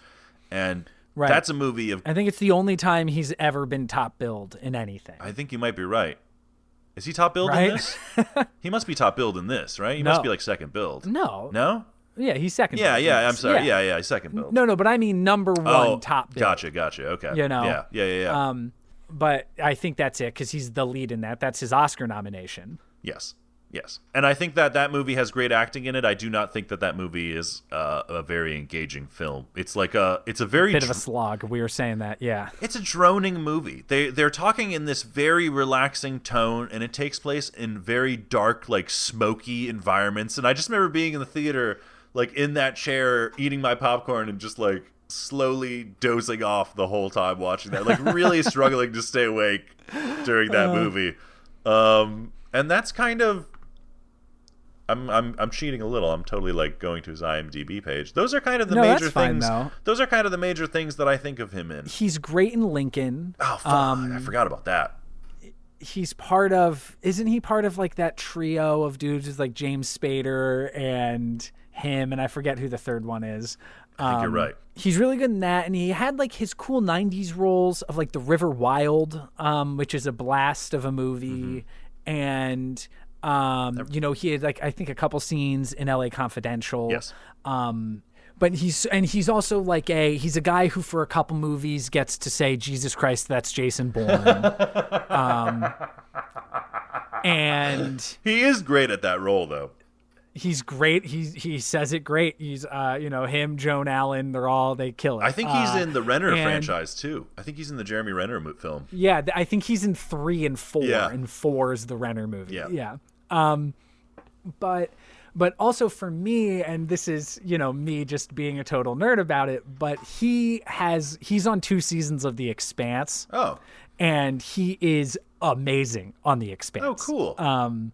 and that's a movie of... I think it's the only time he's ever been top billed in anything. I think you might be right. Is he top billed in this? He must be top billed in this, right? He must be second billed. No? Yeah, he's second. Yeah, I'm sorry. Yeah, he's second billed. No, but I mean number one top billed. Gotcha. Okay. You know? Yeah. But I think that's it, because he's the lead in that. That's his Oscar nomination. Yes. And I think that movie has great acting in it. I do not think that movie is a very engaging film. It's it's a very... bit of a slog. We were saying that, yeah. It's a droning movie. They're talking in this very relaxing tone, and it takes place in very dark, smoky environments. And I just remember being in the theater... in that chair, eating my popcorn and just slowly dozing off the whole time watching that, really struggling to stay awake during that movie. And that's kind of, I'm cheating a little. I'm totally going to his IMDb page. Those are kind of the major things. Those are kind of the major things that I think of him in. He's great in Lincoln. Oh, fuck. I forgot about that. Isn't he part of that trio of dudes with James Spader and him, and I forget who the third one is. I think you're right. He's really good in that, and he had his cool 90s roles of The River Wild, which is a blast of a movie, and he had I think a couple scenes in LA Confidential. Yes. But he's also he's a guy who for a couple movies gets to say, Jesus Christ, that's Jason Bourne. And he is great at that role, though. He's great. He says it great. He's him, Joan Allen, they kill it. I think he's in the Renner franchise too. I think he's in the Jeremy Renner film. Yeah, I think he's in 3 and 4. Yeah. And 4 is the Renner movie. Yeah. But also for me, and this is, me just being a total nerd about it, but he's on 2 seasons of The Expanse. Oh. And he is amazing on The Expanse. Oh, cool.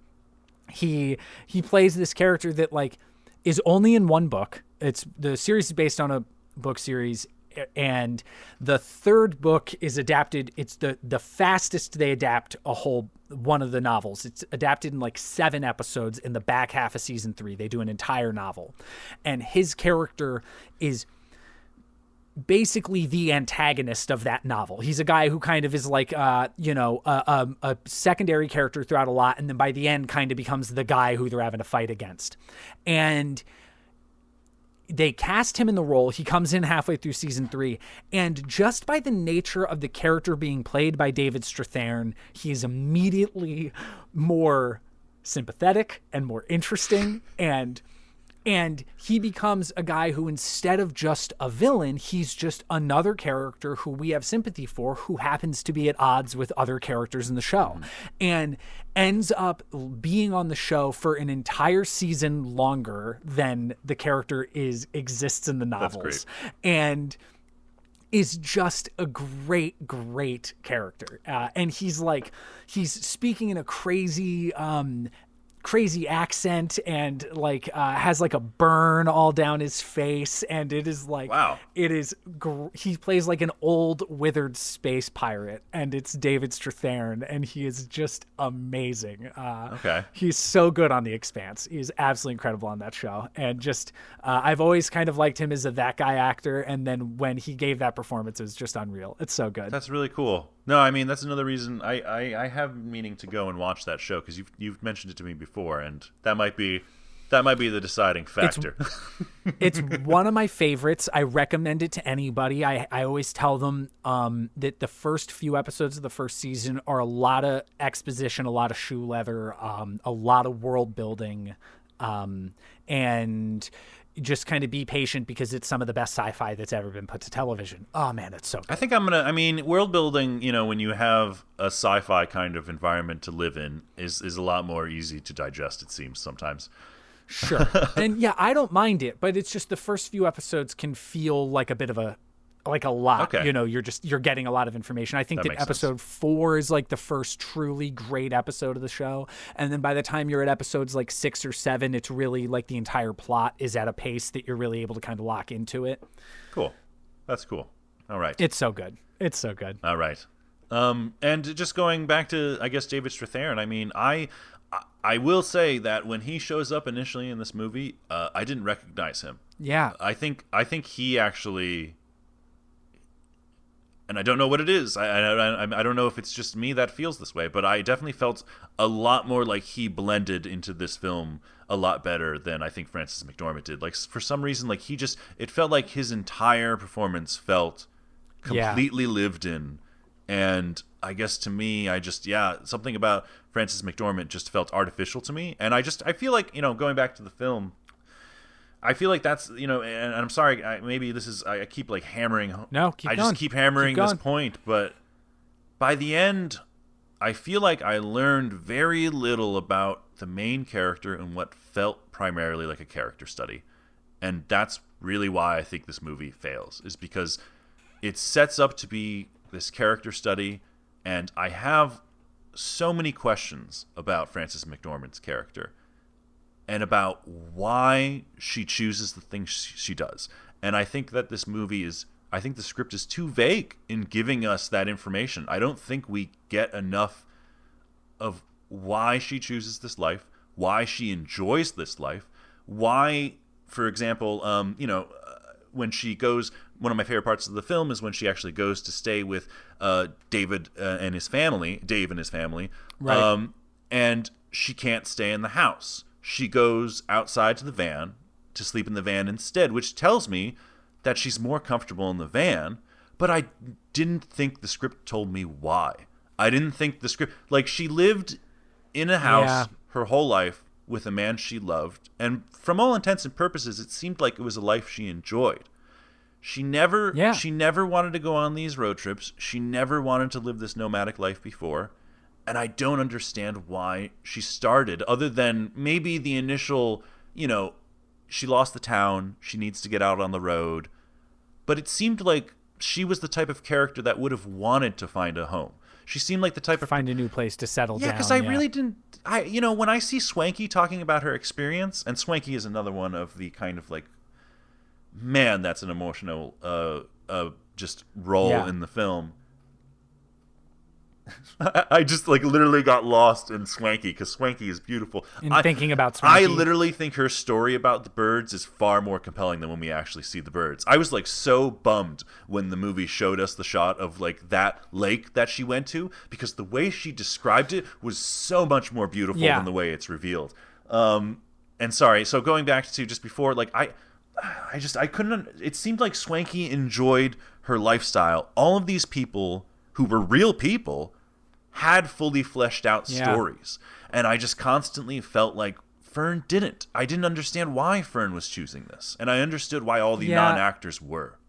He plays this character that is only in one book. The series is based on a book series, and the 3rd book is adapted. It's the fastest they adapt one of the novels. It's adapted in 7 episodes in the back half of season 3. They do an entire novel, and his character is basically the antagonist of that novel. He's a guy who kind of is a secondary character throughout a lot, and then by the end kind of becomes the guy who they're having to fight against. And they cast him in the role. He comes in halfway through season 3, and just by the nature of the character being played by David Strathairn, he is immediately more sympathetic and more interesting, and And he becomes a guy who, instead of just a villain, he's just another character who we have sympathy for, who happens to be at odds with other characters in the show, and ends up being on the show for an entire season longer than the character exists in the novels. And is just a great, great character. And he's speaking in a crazy accent, and has like a burn all down his face, and it is like, wow, he plays like an old withered space pirate, and it's David Strathairn, and he is just amazing. He's so good on The Expanse. He's absolutely incredible on that show, and just I've always kind of liked him as that guy actor, and then when he gave that performance, it was just unreal. It's so good. That's really cool. No, I mean, that's another reason I have meaning to go and watch that show, because you've mentioned it to me before, and that might be the deciding factor. It's one of my favorites. I recommend it to anybody. I always tell them that the first few episodes of the first season are a lot of exposition, a lot of shoe leather, a lot of world building, and just kind of be patient, because it's some of the best sci-fi that's ever been put to television. Oh man, it's so good. I think world building, when you have a sci-fi kind of environment to live in, is a lot more easy to digest, it seems sometimes. Sure. And yeah, I don't mind it, but it's just the first few episodes can feel like a bit of a lot. Okay. You're getting a lot of information. I think that episode 4 is like the first truly great episode of the show, and then by the time you're at episodes like 6 or 7, it's really like the entire plot is at a pace that you're really able to kind of lock into it. Cool. That's cool. All right. It's so good. All right. And just going back to, I guess, David Strathairn, I mean, I will say that when he shows up initially in this movie, I didn't recognize him. Yeah. I think he actually, and I don't know what it is. I don't know if it's just me that feels this way, but I definitely felt a lot more like he blended into this film a lot better than I think Frances McDormand did. Like, for some reason, like, it felt like his entire performance felt completely lived in. And I guess to me, something about Frances McDormand just felt artificial to me. And I feel like, going back to the film, I feel like that's, and I'm sorry, maybe this is, I keep like hammering. No, keep going. Just keep hammering this point, but by the end, I feel like I learned very little about the main character and what felt primarily like a character study. And that's really why I think this movie fails, is because it sets up to be this character study, and I have so many questions about Frances McDormand's character and about why she chooses the things she does. And I think that I think the script is too vague in giving us that information. I don't think we get enough of why she chooses this life, why she enjoys this life, why, for example, when she goes, one of my favorite parts of the film is when she actually goes to stay with Dave and his family, right. And she can't stay in the house. She goes outside to the van to sleep in the van instead, which tells me that she's more comfortable in the van, but I didn't think the script told me why. I didn't think the script, like, she lived in a house her whole life with a man she loved, and from all intents and purposes, it seemed like it was a life she enjoyed. She never wanted to go on these road trips. She never wanted to live this nomadic life before. And I don't understand why she started, other than maybe the initial, she lost the town, she needs to get out on the road. But it seemed like she was the type of character that would have wanted to find a home. She seemed like the type of... Find a new place to settle down. Yeah, because I really didn't... when I see Swanky talking about her experience, and Swanky is another one of the kind of like, man, that's an emotional just role in the film. I just like literally got lost in Swanky, because Swanky is beautiful. Thinking about Swanky, I literally think her story about the birds is far more compelling than when we actually see the birds. I was like so bummed when the movie showed us the shot of like that lake that she went to, because the way she described it was so much more beautiful than the way it's revealed. And sorry, so going back to just before, like I couldn't. It seemed like Swanky enjoyed her lifestyle. All of these people who were real people had fully fleshed out stories, and I just constantly felt like Fern didn't. I didn't understand why Fern was choosing this, and I understood why all the Yeah. non-actors were.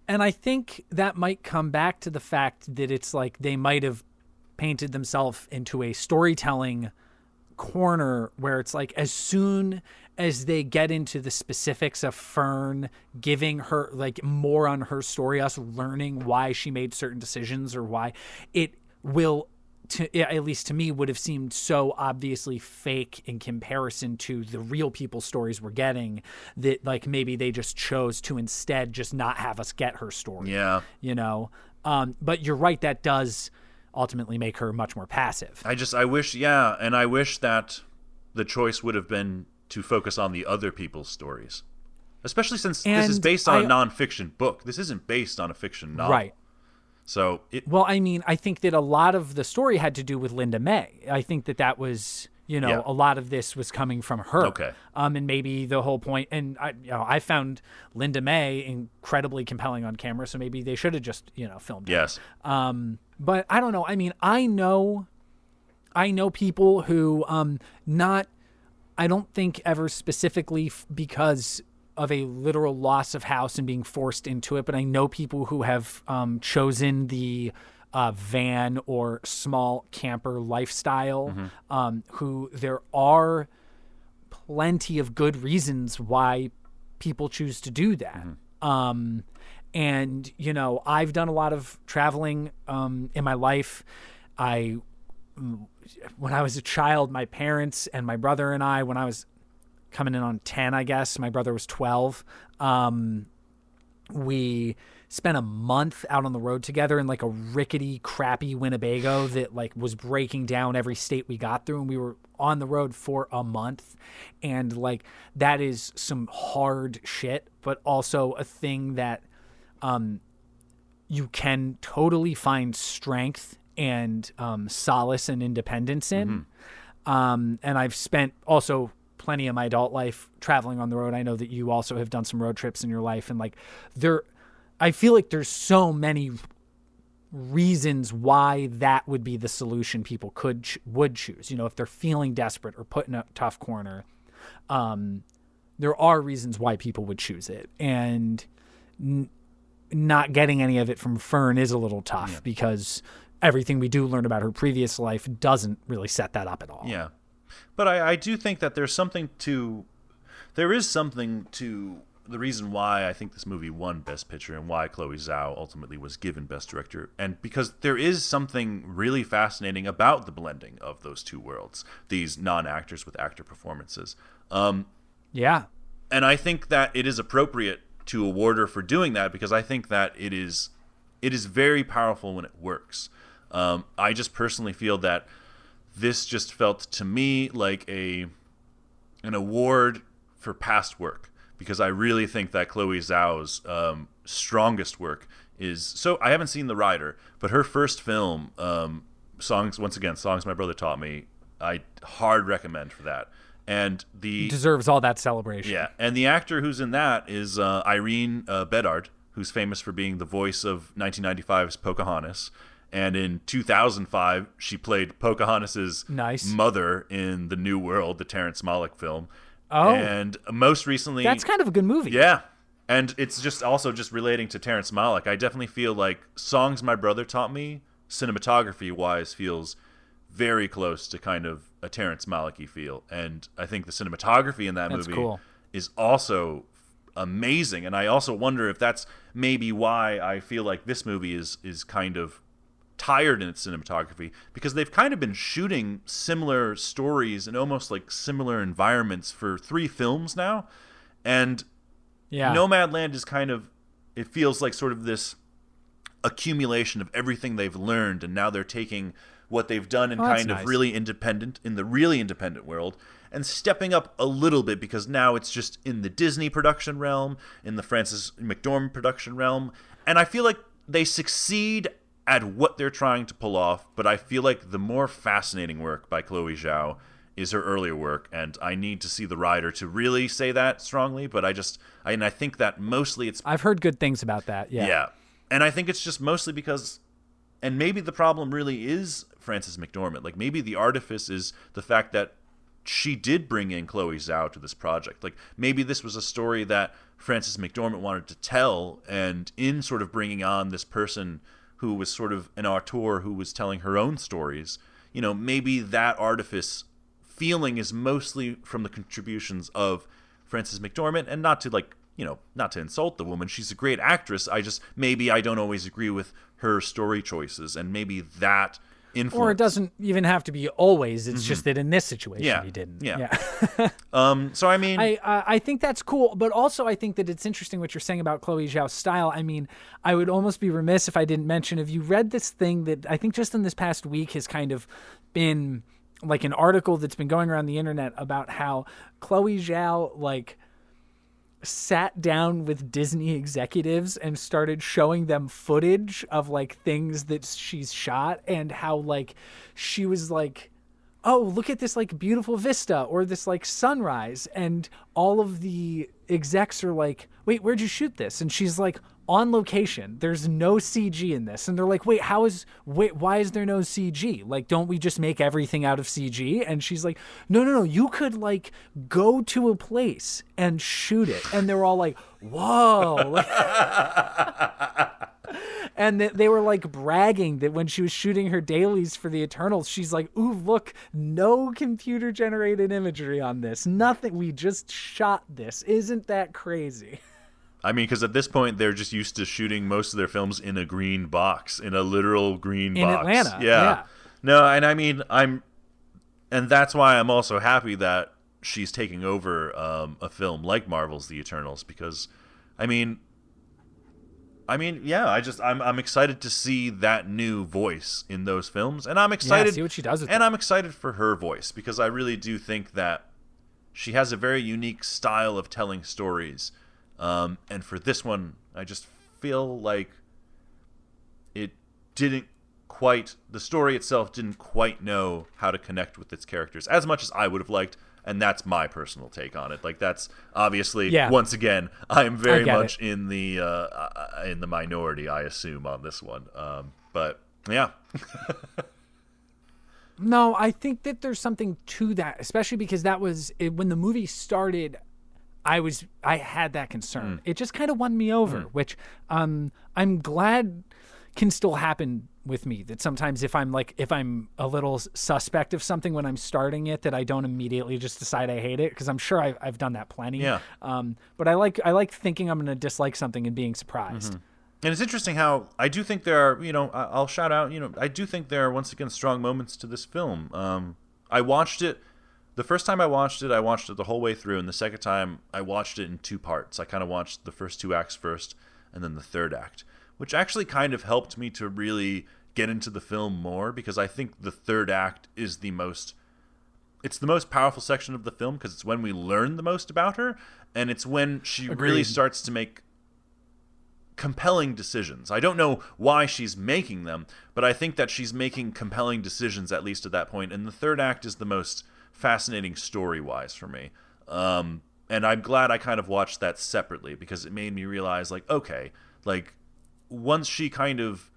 And I think that might come back to the fact that it's like they might have painted themselves into a storytelling corner where it's like as soon as they get into the specifics of Fern giving her like more on her story, us learning why she made certain decisions or why it will, at least to me, would have seemed so obviously fake in comparison to the real people stories we're getting that like maybe they just chose to instead just not have us get her story. Yeah. You know? But you're right, that does ultimately make her much more passive. I wish that the choice would have been to focus on the other people's stories. Especially since this is based on a nonfiction book. This isn't based on a fiction novel. Right. So well, I mean, I think that a lot of the story had to do with Linda May. I think that was, you know, a lot of this was coming from her. Okay. And maybe the whole point, and I found Linda May incredibly compelling on camera, so maybe they should have just, filmed yes. her. But I don't know. I mean, I know people who I don't think ever specifically because of a literal loss of house and being forced into it, but I know people who have chosen the van or small camper lifestyle, who there are plenty of good reasons why people choose to do that. And, I've done a lot of traveling in my life. When I was a child, my parents and my brother and I, when I was coming in on 10, I guess, my brother was 12, we spent a month out on the road together in like a rickety, crappy Winnebago that like was breaking down every state we got through. And we were on the road for a month. And like, that is some hard shit, but also a thing that you can totally find strength and solace and independence in. And I've spent also plenty of my adult life traveling on the road. I know that you also have done some road trips in your life, and like I feel like there's so many reasons why that would be the solution people would choose. If they're feeling desperate or put in a tough corner, there are reasons why people would choose it, and not getting any of it from Fern is a little tough because everything we do learn about her previous life doesn't really set that up at all. Yeah. But I do think that there is something to the reason why I think this movie won Best Picture and why Chloé Zhao ultimately was given Best Director. And because there is something really fascinating about the blending of those two worlds, these non-actors with actor performances. Yeah. And I think that it is appropriate to award her for doing that because I think that it is very powerful when it works. I just personally feel that this just felt to me like an award for past work because I really think that Chloé Zhao's strongest work is so I haven't seen The Rider, but her first film, Songs My Brother Taught Me, I hard recommend for that. And deserves all that celebration. Yeah, and the actor who's in that is Irene Bedard, who's famous for being the voice of 1995's Pocahontas. And in 2005, she played Pocahontas' mother in The New World, the Terrence Malick film. Oh. And most recently... That's kind of a good movie. Yeah. And it's just also just relating to Terrence Malick. I definitely feel like Songs My Brother Taught Me, cinematography-wise, feels very close to kind of a Terrence Malick-y feel. And I think the cinematography in that movie is also amazing. And I also wonder if that's maybe why I feel like this movie is kind of tired in its cinematography because they've kind of been shooting similar stories in almost like similar environments for 3 films now. And Nomadland is kind of, it feels like sort of this accumulation of everything they've learned, and now they're taking what they've done in really independent, in the really independent world, and stepping up a little bit because now it's just in the Disney production realm, in the Francis McDormand production realm, and I feel like they succeed at what they're trying to pull off, but I feel like the more fascinating work by Chloé Zhao is her earlier work, and I need to see The Rider to really say that strongly, but I think that mostly it's... I've heard good things about that, yeah. Yeah, and I think it's just mostly because, and maybe the problem really is Francis McDormand, like maybe the artifice is the fact that she did bring in Chloé Zhao to this project. Like, maybe this was a story that Frances McDormand wanted to tell, and in sort of bringing on this person who was sort of an auteur who was telling her own stories, you know, maybe that artifice feeling is mostly from the contributions of Frances McDormand, and not to, like, you know, not to insult the woman. She's a great actress. Maybe I don't always agree with her story choices, and maybe that influence. Or it doesn't even have to be always. It's just that in this situation he didn't. Yeah. So I mean, I think that's cool, but also I think that it's interesting what you're saying about Chloé Zhao's style. I mean, I would almost be remiss if I didn't mention, have you read this thing that I think just in this past week has kind of been like an article that's been going around the internet about how Chloé Zhao, like, sat down with Disney executives and started showing them footage of, like, things that she's shot, and how, like, she was like, oh, look at this, like, beautiful vista or this, like, sunrise, and all of the execs are like, wait, where'd you shoot this? And she's like, on location. There's no CG in this. And they're like, wait, why is there no CG? Like, don't we just make everything out of CG? And she's like, no, you could, like, go to a place and shoot it. And they were all like, whoa. And they were, like, bragging that when she was shooting her dailies for the Eternals, she's like, ooh, look, no computer generated imagery on this. Nothing. We just shot this. Isn't that crazy? I mean, because at this point, they're just used to shooting most of their films in a green box, in a literal green box. In Atlanta. Yeah. No, and I mean, and that's why I'm also happy that she's taking over a film like Marvel's The Eternals, because, I mean, yeah, I'm excited to see that new voice in those films, and I'm excited see what she does with and it. I'm excited for her voice, because I really do think that she has a very unique style of telling stories. And for this one, I just feel like the story itself didn't quite know how to connect with its characters as much as I would have liked, and that's my personal take on it. Like, that's obviously, once again, I am very much in the minority, I assume, on this one. But yeah. No, I think that there's something to that, especially because that was when the movie started. I had that concern. It just kind of won me over, which I'm glad can still happen with me. That sometimes if I'm a little suspect of something when I'm starting it, that I don't immediately just decide I hate it, because I'm sure I've done that plenty. Yeah. But I like thinking I'm going to dislike something and being surprised. And it's interesting how I do think there are, I'll shout out, I do think there are, once again, strong moments to this film. I watched it. The first time I watched it the whole way through, and the second time I watched it in two parts. I kind of watched the first two acts first, and then the third act, which actually kind of helped me to really get into the film more, because I think the third act is the most powerful section of the film, because it's when we learn the most about her, and it's when she really starts to make compelling decisions. I don't know why she's making them, but I think that she's making compelling decisions, at least at that point, and the third act is the most fascinating story-wise for me. And I'm glad I kind of watched that separately, because it made me realize, like, okay, like, once she kind of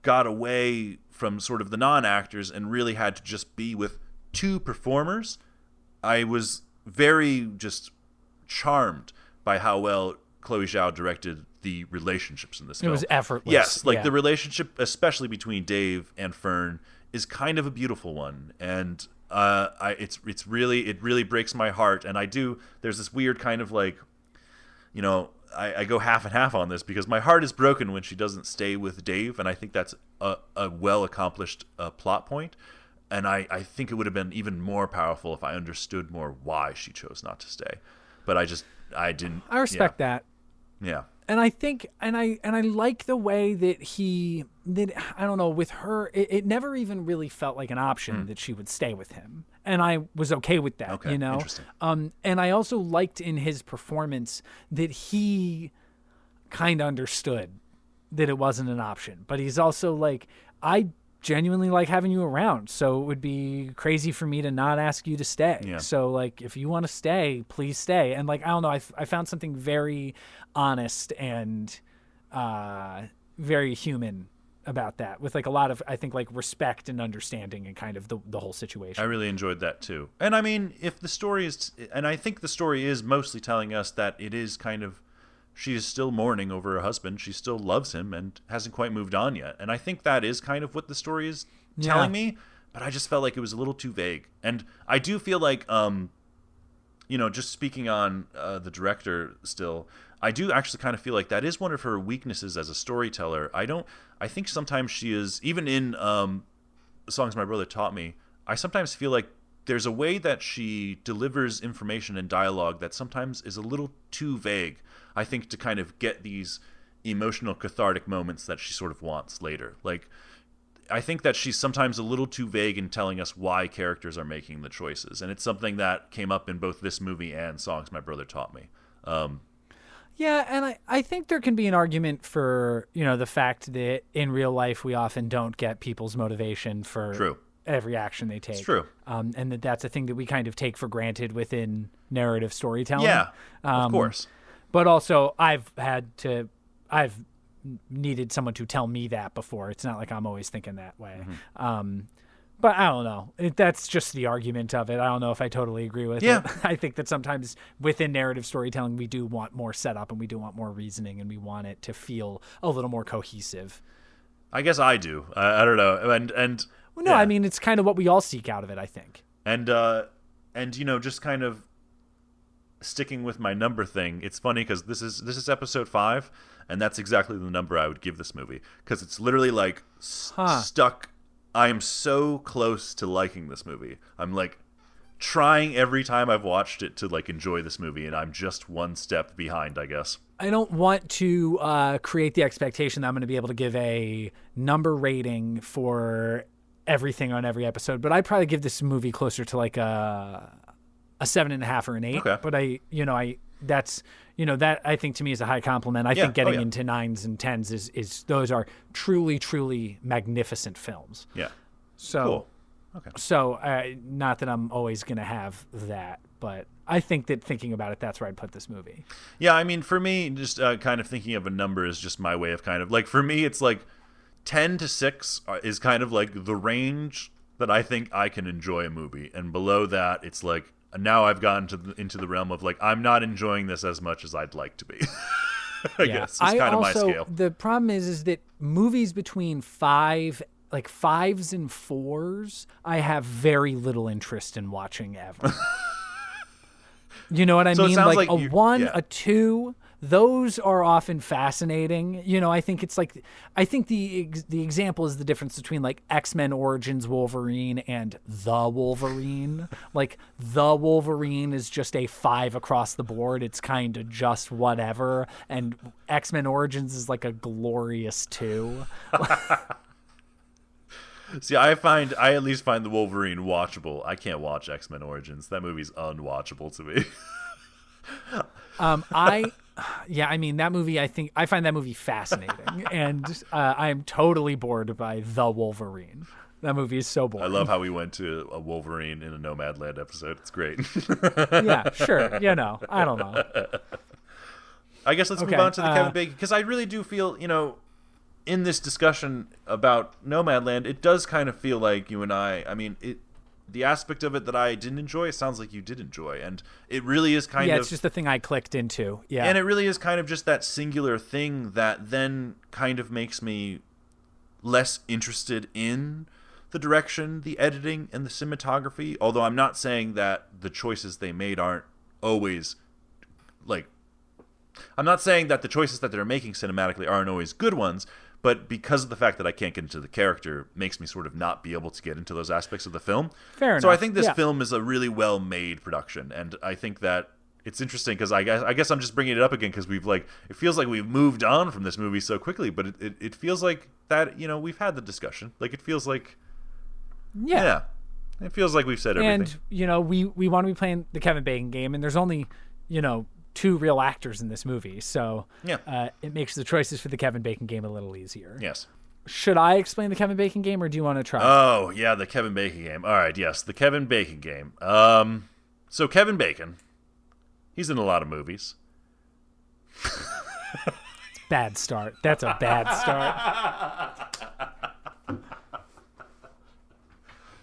got away from sort of the non-actors and really had to just be with two performers, I was very just charmed by how well Chloé Zhao directed the relationships in this film. It was effortless. Yes, like the relationship, especially between Dave and Fern, is kind of a beautiful one, and it really breaks my heart. And there's this weird kind of, like, I go half and half on this, because my heart is broken when she doesn't stay with Dave, and I think that's a well accomplished plot point. And I think it would have been even more powerful if I understood more why she chose not to stay. But I didn't. I respect that. Yeah. And I think, and I like the way that I don't know, with her, it never even really felt like an option that she would stay with him. And I was okay with that, Okay, interesting. And I also liked in his performance that he kind of understood that it wasn't an option. But he's also like, I genuinely like having you around, so it would be crazy for me to not ask you to stay. Yeah. So, like, if you want to stay, please stay. And, like, I don't know, I found something very honest and very human about that with like a lot of, I think, like respect and understanding and kind of the whole situation. I really enjoyed that too. And I mean, if the story is, and I think the story is mostly telling us that it is kind of, she is still mourning over her husband. She still loves him and hasn't quite moved on yet. And I think that is kind of what the story is telling me. But I just felt like it was a little too vague. And I do feel like, just speaking on the director still, I do actually kind of feel like that is one of her weaknesses as a storyteller. I think sometimes she is, even in Songs My Brother Taught Me, I sometimes feel like there's a way that she delivers information and dialogue that sometimes is a little too vague, I think, to kind of get these emotional cathartic moments that she sort of wants later. Like, I think that she's sometimes a little too vague in telling us why characters are making the choices. And it's something that came up in both this movie and Songs My Brother Taught Me. Yeah, and I think there can be an argument for, the fact that in real life we often don't get people's motivation for every action they take. It's true. And that's a thing that we kind of take for granted within narrative storytelling. Yeah, of course. But also, I've needed someone to tell me that before. It's not like I'm always thinking that way. Mm-hmm. But I don't know. That's just the argument of it. I don't know if I totally agree with it. I think that sometimes within narrative storytelling, we do want more setup and we do want more reasoning and we want it to feel a little more cohesive. I guess I do. I don't know. And no, I mean, it's kind of what we all seek out of it, I think. And just kind of sticking with my number thing, it's funny because this is episode 5, and that's exactly the number I would give this movie, because it's literally like stuck. I am so close to liking this movie. I'm like trying every time I've watched it to like enjoy this movie, and I'm just one step behind, I guess. I don't want to create the expectation that I'm going to be able to give a number rating for everything on every episode, but I'd probably give this movie closer to like a 7.5 or an 8. Okay. But that I think to me is a high compliment. I think getting into 9s and 10s is those are truly, truly magnificent films. Yeah. So, cool. Okay. So not that I'm always going to have that, but I think that thinking about it, that's where I'd put this movie. Yeah. I mean, for me, just kind of thinking of a number is just my way of kind of like, for me, it's like 10 to 6 is kind of like the range that I think I can enjoy a movie. And below that, it's like, now I've gotten into the realm of like, I'm not enjoying this as much as I'd like to be. I guess it's kind of my scale. The problem is that movies between 5, like 5s and 4s, I have very little interest in watching ever. You know what I mean? Like a 1, a 2, those are often fascinating. I think it's like, I think the example is the difference between like X-Men Origins Wolverine and The Wolverine. Like The Wolverine is just a 5 across the board. It's kind of just whatever. And X-Men Origins is like a glorious 2. See, I at least find the Wolverine watchable. I can't watch X-Men Origins. That movie's unwatchable to me. I mean, that movie, I find that movie fascinating, and I'm totally bored by The Wolverine. That movie is so boring. I love how we went to a Wolverine in a Nomadland episode. It's great. Yeah, sure. I don't know. I guess let's move on to the Kevin Bacon, because I really do feel, in this discussion about Nomadland, it does kind of feel like you and I mean, the aspect of it that I didn't enjoy, it sounds like you did enjoy. And it really is kind of... Yeah, it's just the thing I clicked into. Yeah. And it really is kind of just that singular thing that then kind of makes me less interested in the direction, the editing, and the cinematography. Although I'm not saying that the choices they made aren't always... I'm not saying that the choices that they're making cinematically aren't always good ones, but because of the fact that I can't get into the character makes me sort of not be able to get into those aspects of the film. Fair enough. So I think this film is a really well-made production, and I think that it's interesting because I guess I'm just bringing it up again because it feels like we've moved on from this movie so quickly, but it feels like that, we've had the discussion. Like, it feels like... Yeah. It feels like we've said everything. And, we want to be playing the Kevin Bacon game, and there's only, 2 real actors in this movie, so it makes the choices for the Kevin Bacon game a little easier. Yes. Should I explain the Kevin Bacon game, or do you want to try? Oh, yeah, the Kevin Bacon game. All right, yes, the Kevin Bacon game. So Kevin Bacon, he's in a lot of movies. Bad start. That's a bad start.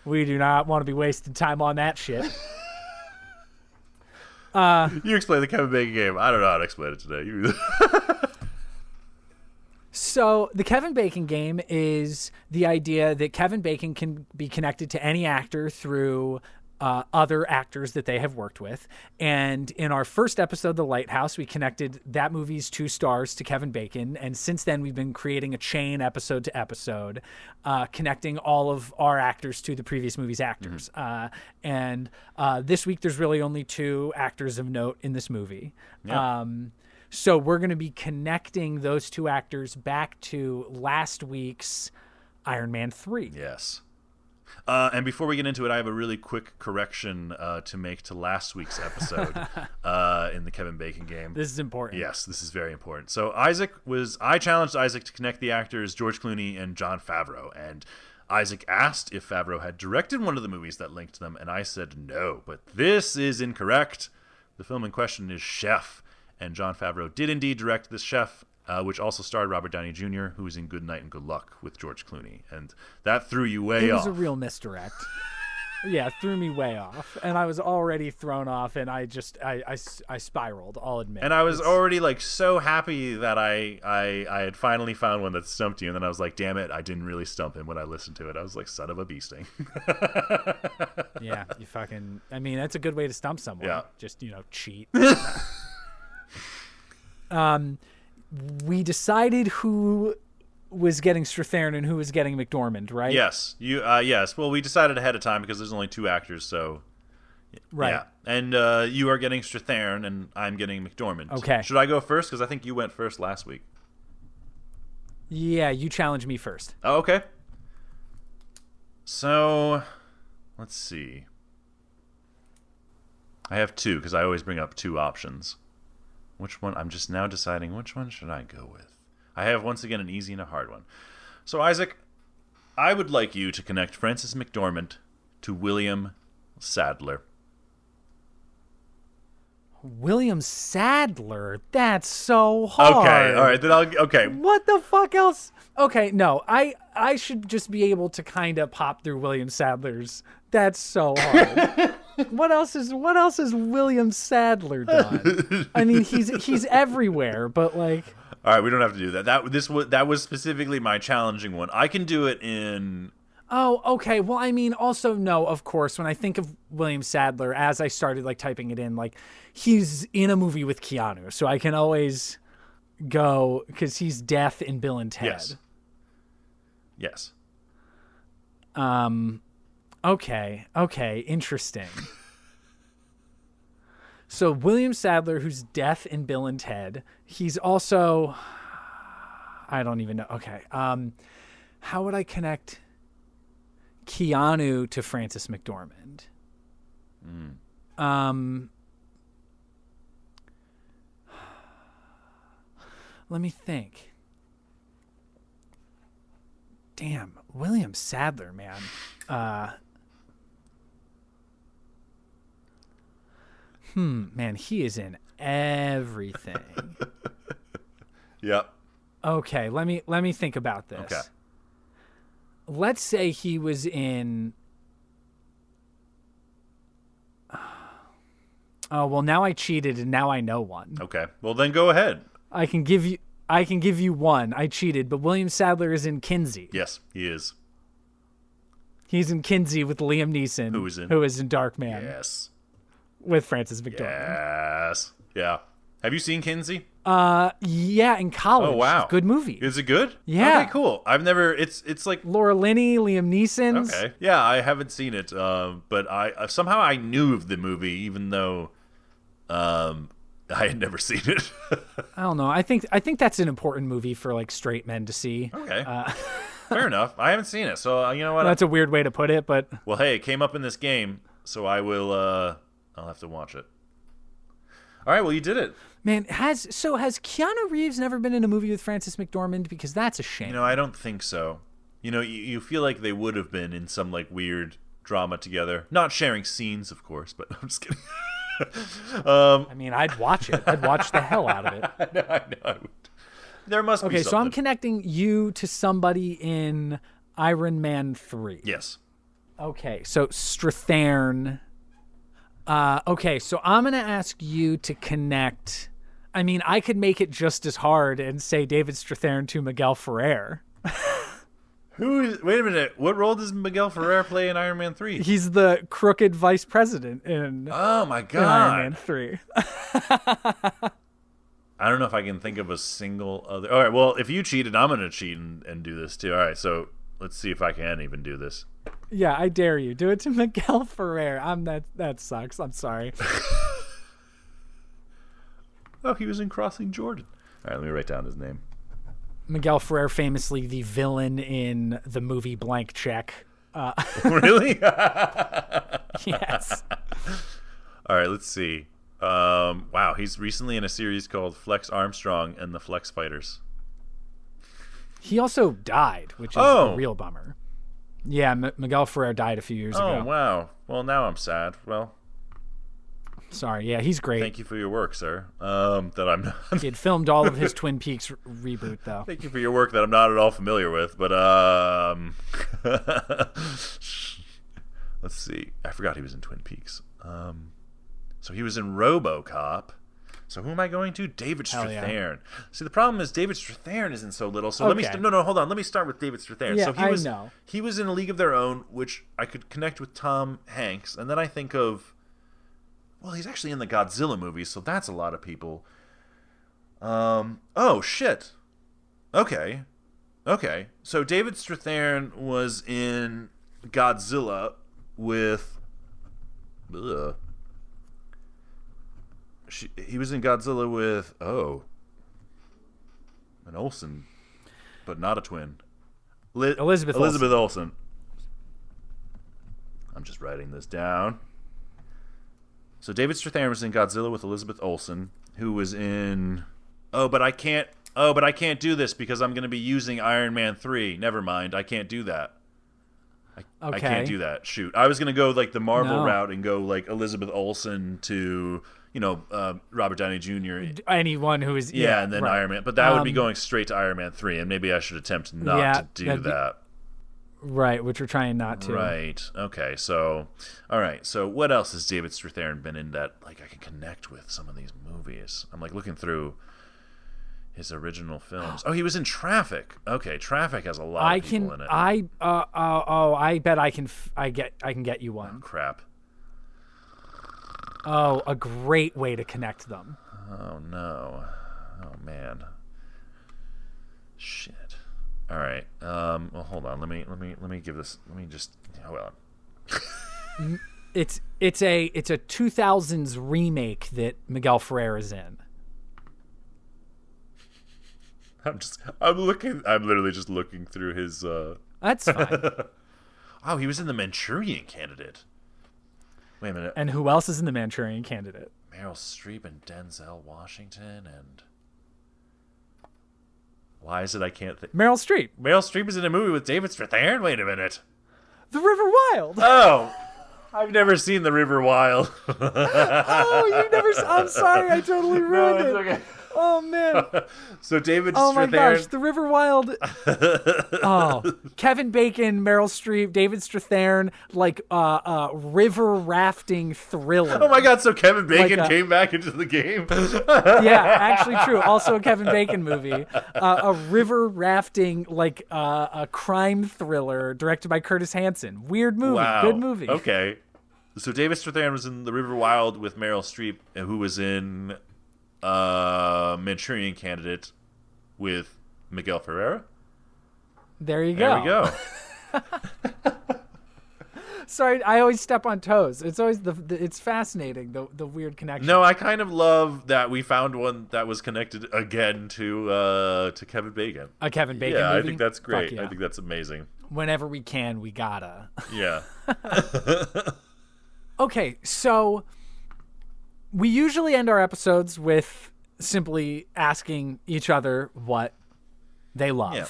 We do not want to be wasting time on that shit. You explain the Kevin Bacon game. I don't know how to explain it today. So the Kevin Bacon game is the idea that Kevin Bacon can be connected to any actor through other actors that they have worked with. And in our first episode, The Lighthouse, we connected that movie's 2 stars to Kevin Bacon. And since then, we've been creating a chain episode to episode, connecting all of our actors to the previous movie's actors. And this week, there's really only 2 actors of note in this movie. Yeah. So we're going to be connecting those 2 actors back to last week's Iron Man 3. Yes. And before we get into it, I have a really quick correction to make to last week's episode in the Kevin Bacon game. This is important. Yes, this is very important. So I challenged Isaac to connect the actors George Clooney and Jon Favreau, and Isaac asked if Favreau had directed one of the movies that linked them, and I said no, but this is incorrect. The film in question is Chef, and Jon Favreau did indeed direct this Chef, which also starred Robert Downey Jr., who was in Good Night and Good Luck with George Clooney. And that threw you way off. It was a real misdirect. Yeah, threw me way off. And I was already thrown off, and I spiraled, I'll admit. And I was already like so happy that I had finally found one that stumped you. And then I was like, damn it, I didn't really stump him when I listened to it. I was like, son of a bee sting. Yeah, you fucking... I mean, that's a good way to stump someone. Yeah. Just, cheat. We decided who was getting Strathairn and who was getting McDormand, right? Yes. Yes. Well, we decided ahead of time because there's only 2 actors, so... Right. Yeah. And you are getting Strathairn, and I'm getting McDormand. Okay. Should I go first? Because I think you went first last week. Yeah, you challenged me first. Oh, okay. So, let's see. I have 2, because I always bring up 2 options. Which one? I'm just now deciding which one should I go with. I have, once again, an easy and a hard one. So, Isaac, I would like you to connect Frances McDormand to William Sadler. William Sadler? That's so hard. Okay, all right, then okay. What the fuck else? Okay, no, I should just be able to kind of pop through William Sadler's. That's so hard. What else has William Sadler done? I mean, he's everywhere, but like. All right, we don't have to do that. That was specifically my challenging one. I can do it in. Oh, okay. Well, I mean, also no, of course. When I think of William Sadler, as I started like typing it in, like he's in a movie with Keanu, so I can always go because he's Death in Bill and Ted. Yes. Yes. Okay, interesting. So William Sadler, who's Death in Bill and Ted, he's also, I don't even know. Okay. How would I connect Keanu to Frances McDormand? Let me think. Damn, William Sadler, man. Man, he is in everything. Yep. Okay, let me think about this. Okay. Let's say he was in. Oh well, now I cheated and now I know one. Okay. Well, then go ahead. I can give you one. I cheated, but William Sadler is in Kinsey. Yes, he is. He's in Kinsey with Liam Neeson, who is in Dark Man. Yes. With Frances McDormand. Yes. Yeah. Have you seen Kinsey? Yeah, in college. Oh wow, Good movie. Is it good? Yeah. Okay, cool. I've never. It's like Laura Linney, Liam Neeson. Okay. Yeah, I haven't seen it. But I somehow I knew of the movie, even though, I had never seen it. I don't know. I think that's an important movie for like straight men to see. Okay. Fair enough. I haven't seen it, so you know what? That's a weird way to put it, but well, hey, it came up in this game, so I will. I'll have to watch it. All right. Well, you did it. Man, has Keanu Reeves never been in a movie with Frances McDormand? Because that's a shame. You know, I don't think so. You know, you feel like they would have been in some like weird drama together, not sharing scenes, of course. But I'm just kidding. I mean, I'd watch it. I'd watch the hell out of it. I know. I would. There must be something. something. So I'm connecting you to somebody in Iron Man 3. Yes. Okay, so Strathairn. Okay, so I'm going to ask you to connect. I mean, I could make it just as hard and say David Strathairn to Miguel Ferrer. Wait a minute. What role does Miguel Ferrer play in Iron Man 3? He's the crooked vice president in, Oh my in god. Iron Man 3. I don't know if I can think of a single other. All right, well, if you cheated, I'm going to cheat and do this too. All right, so let's see if I can even do this. Yeah, I dare you. Do it to Miguel Ferrer. That sucks. I'm sorry. Oh, he was in Crossing Jordan. All right, let me write down his name. Miguel Ferrer, famously the villain in the movie Blank Check. Really? Yes. All right, let's see. Wow, he's recently in a series called Flex Armstrong and the Flex Fighters. He also died, which is a real bummer. Yeah, Miguel Ferrer died a few years ago. Oh, wow. Well, now I'm sad. Well, sorry. Yeah, he's great. thank you for your work, sir. That I'm not. He had filmed all of his Twin Peaks reboot, though. Thank you for your work that I'm not at all familiar with, but let's see. I forgot he was in Twin Peaks. So he was in RoboCop. So who am I going to? David Strathairn. Yeah. See, the problem is David Strathairn isn't so little. So let me hold on. Let me start with David Strathairn. Yeah, so he was in A League of Their Own, which I could connect with Tom Hanks, and then I think of, well, he's actually in the Godzilla movies, so that's a lot of people. Oh shit. Okay. So David Strathairn was in Godzilla with. He was in Godzilla with an Olsen, but not a twin. Elizabeth Olsen. I'm just writing this down. So David Strathairn was in Godzilla with Elizabeth Olsen, who was in. But I can't do this because I'm going to be using Iron Man 3. Never mind, I can't do that. I can't do that. Shoot, I was going to go like the Marvel route and go like Elizabeth Olsen to. Robert Downey Jr. Anyone who is and then Iron Man, but that would be going straight to Iron Man 3, and maybe I should attempt not to do that. Right, which we're trying not to. Right. Okay. So, all right. So, what else has David Strathairn been in that like I can connect with some of these movies? I'm like looking through his original films. Oh, he was in Traffic. Okay, Traffic has a lot of people in it. I bet I can get you one. Oh, crap. Oh, a great way to connect them. Oh no. Oh man. Shit. All right. Well, hold on. Let me give this. Let me just. Hold on. It's a 2000s remake that Miguel Ferrer is in. I'm literally just looking through his. That's fine. Oh, he was in The Manchurian Candidate. Wait a minute. And who else is in The Manchurian Candidate? Meryl Streep and Denzel Washington and. Why is it I can't think? Meryl Streep. Meryl Streep is in a movie with David Strathairn? Wait a minute. The River Wild. Oh, I've never seen The River Wild. Oh, you've never. I'm sorry, I totally ruined it. Okay. Oh man. So David Strathairn. Oh my gosh, The River Wild. Oh, Kevin Bacon, Meryl Streep, David Strathairn, like river rafting thriller. Oh my god, so Kevin Bacon came back into the game. Yeah, actually true. Also a Kevin Bacon movie. A river rafting like a crime thriller directed by Curtis Hanson. Weird movie. Wow. Good movie. Okay. So David Strathairn was in The River Wild with Meryl Streep, who was in Manchurian Candidate with Miguel Ferrer. There you go. There we go. Sorry, I always step on toes. It's always it's fascinating the weird connection. No, I kind of love that we found one that was connected again to Kevin Bacon. A Kevin Bacon movie? I think that's great. Yeah. I think that's amazing. Whenever we can, we gotta. Yeah. Okay, so we usually end our episodes with simply asking each other what they love. Yeah.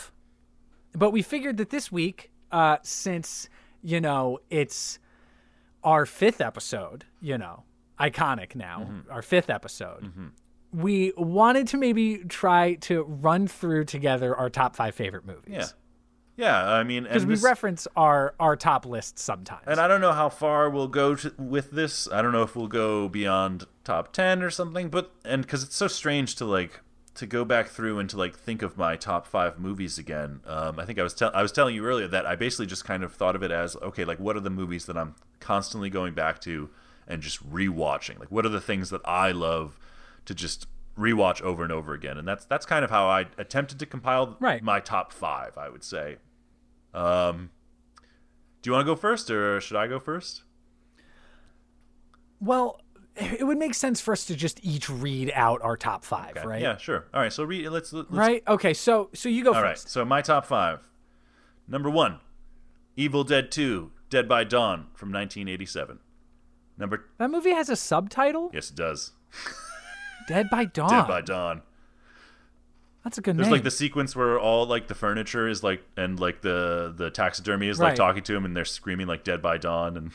But we figured that this week, since, it's our 5th episode, iconic now, our 5th episode, we wanted to maybe try to run through together our top 5 favorite movies. Yeah. Yeah, I mean, because we reference our top lists sometimes. And I don't know how far we'll go with this. I don't know if we'll go beyond top 10 or something, because it's so strange to go back through and to think of my top 5 movies again. I think I was telling you earlier that I basically just kind of thought of it as, okay, what are the movies that I'm constantly going back to and just rewatching? What are the things that I love to just rewatch over and over again? And that's kind of how I attempted to compile my top 5, I would say. Do you want to go first, or should I go first? Well, it would make sense for us to just each read out our top 5, okay. right? Yeah, sure. All right, so let's right. Okay, so you go first. All right, so my top 5. Number 1, Evil Dead 2: Dead by Dawn from 1987. That movie has a subtitle? Yes, it does. Dead by Dawn. Dead by Dawn. That's a good There's name. the sequence where all the furniture is and the taxidermy is talking to him, and they're screaming Dead by Dawn. And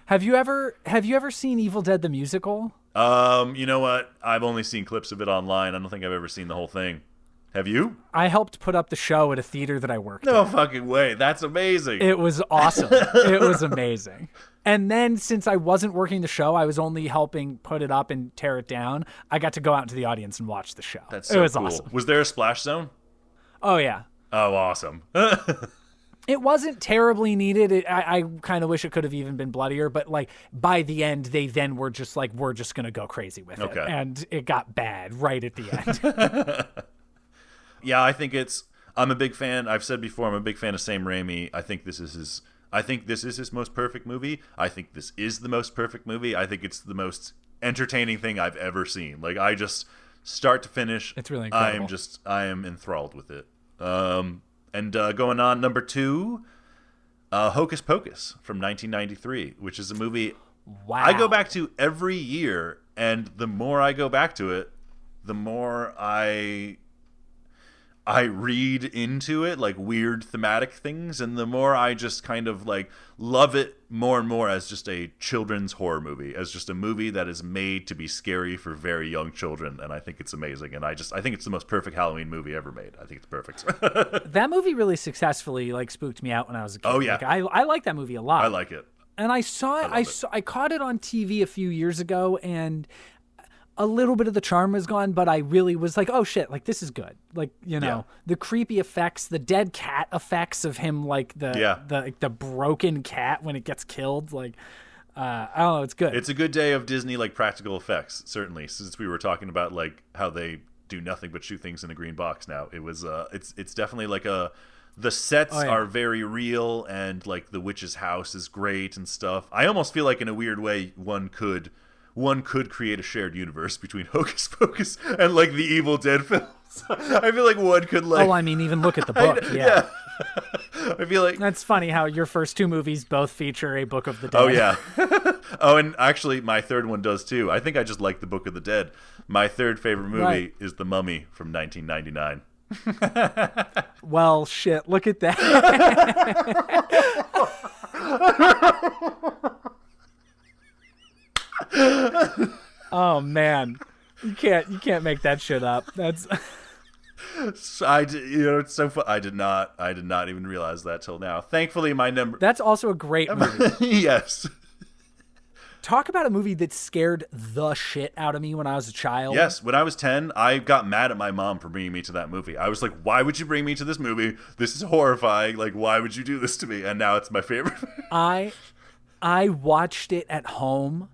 Have you ever seen Evil Dead the musical? You know what? I've only seen clips of it online. I don't think I've ever seen the whole thing. Have you? I helped put up the show at a theater that I worked at. No fucking way. That's amazing. It was awesome. It was amazing. And then since I wasn't working the show, I was only helping put it up and tear it down. I got to go out into the audience and watch the show. That's so it was cool. awesome. Was there a splash zone? Oh, yeah. Oh, awesome. It wasn't terribly needed. I kind of wish it could have even been bloodier, but by the end, they then were just we're just going to go crazy with it. And it got bad right at the end. Yeah, I think I'm a big fan. I've said before, I'm a big fan of Sam Raimi. I think this is his most perfect movie. I think this is the most perfect movie. I think it's the most entertaining thing I've ever seen. I just start to finish. It's really incredible. I am enthralled with it. And going on, number 2, Hocus Pocus from 1993, which is a movie I go back to every year, and the more I go back to it, the more I read into it, weird thematic things, and the more I just kind of love it more and more as just a children's horror movie, as just a movie that is made to be scary for very young children. And I think it's amazing. And I think it's the most perfect Halloween movie ever made. I think it's perfect. That movie really successfully spooked me out when I was a kid. Oh yeah. I like that movie a lot. I like it. And I saw it. I caught it on TV a few years ago, and a little bit of the charm was gone, but I really was oh shit, this is good. The creepy effects, the dead cat effects of him, the broken cat when it gets killed. I don't know, it's good. It's a good day of Disney practical effects, certainly, since we were talking about how they do nothing but shoot things in a green box now. It was it's definitely the sets are very real, and the witch's house is great and stuff. I almost feel in a weird way one could create a shared universe between Hocus Pocus and the Evil Dead films. I feel one could even look at the book. Yeah. I feel that's funny how your first 2 movies both feature a Book of the Dead. Oh yeah. Oh, and actually my third one does too. I think I just like the Book of the Dead. My third favorite movie is The Mummy from 1999. Well, shit, look at that. Oh man, you can't make that shit up. That's it's so fun. I did not even realize that till now. Thankfully, my number. That's also a great movie. Yes. Talk about a movie that scared the shit out of me when I was a child. Yes, when I was 10, I got mad at my mom for bringing me to that movie. I was like, why would you bring me to this movie? This is horrifying. Why would you do this to me? And now it's my favorite. I watched it at home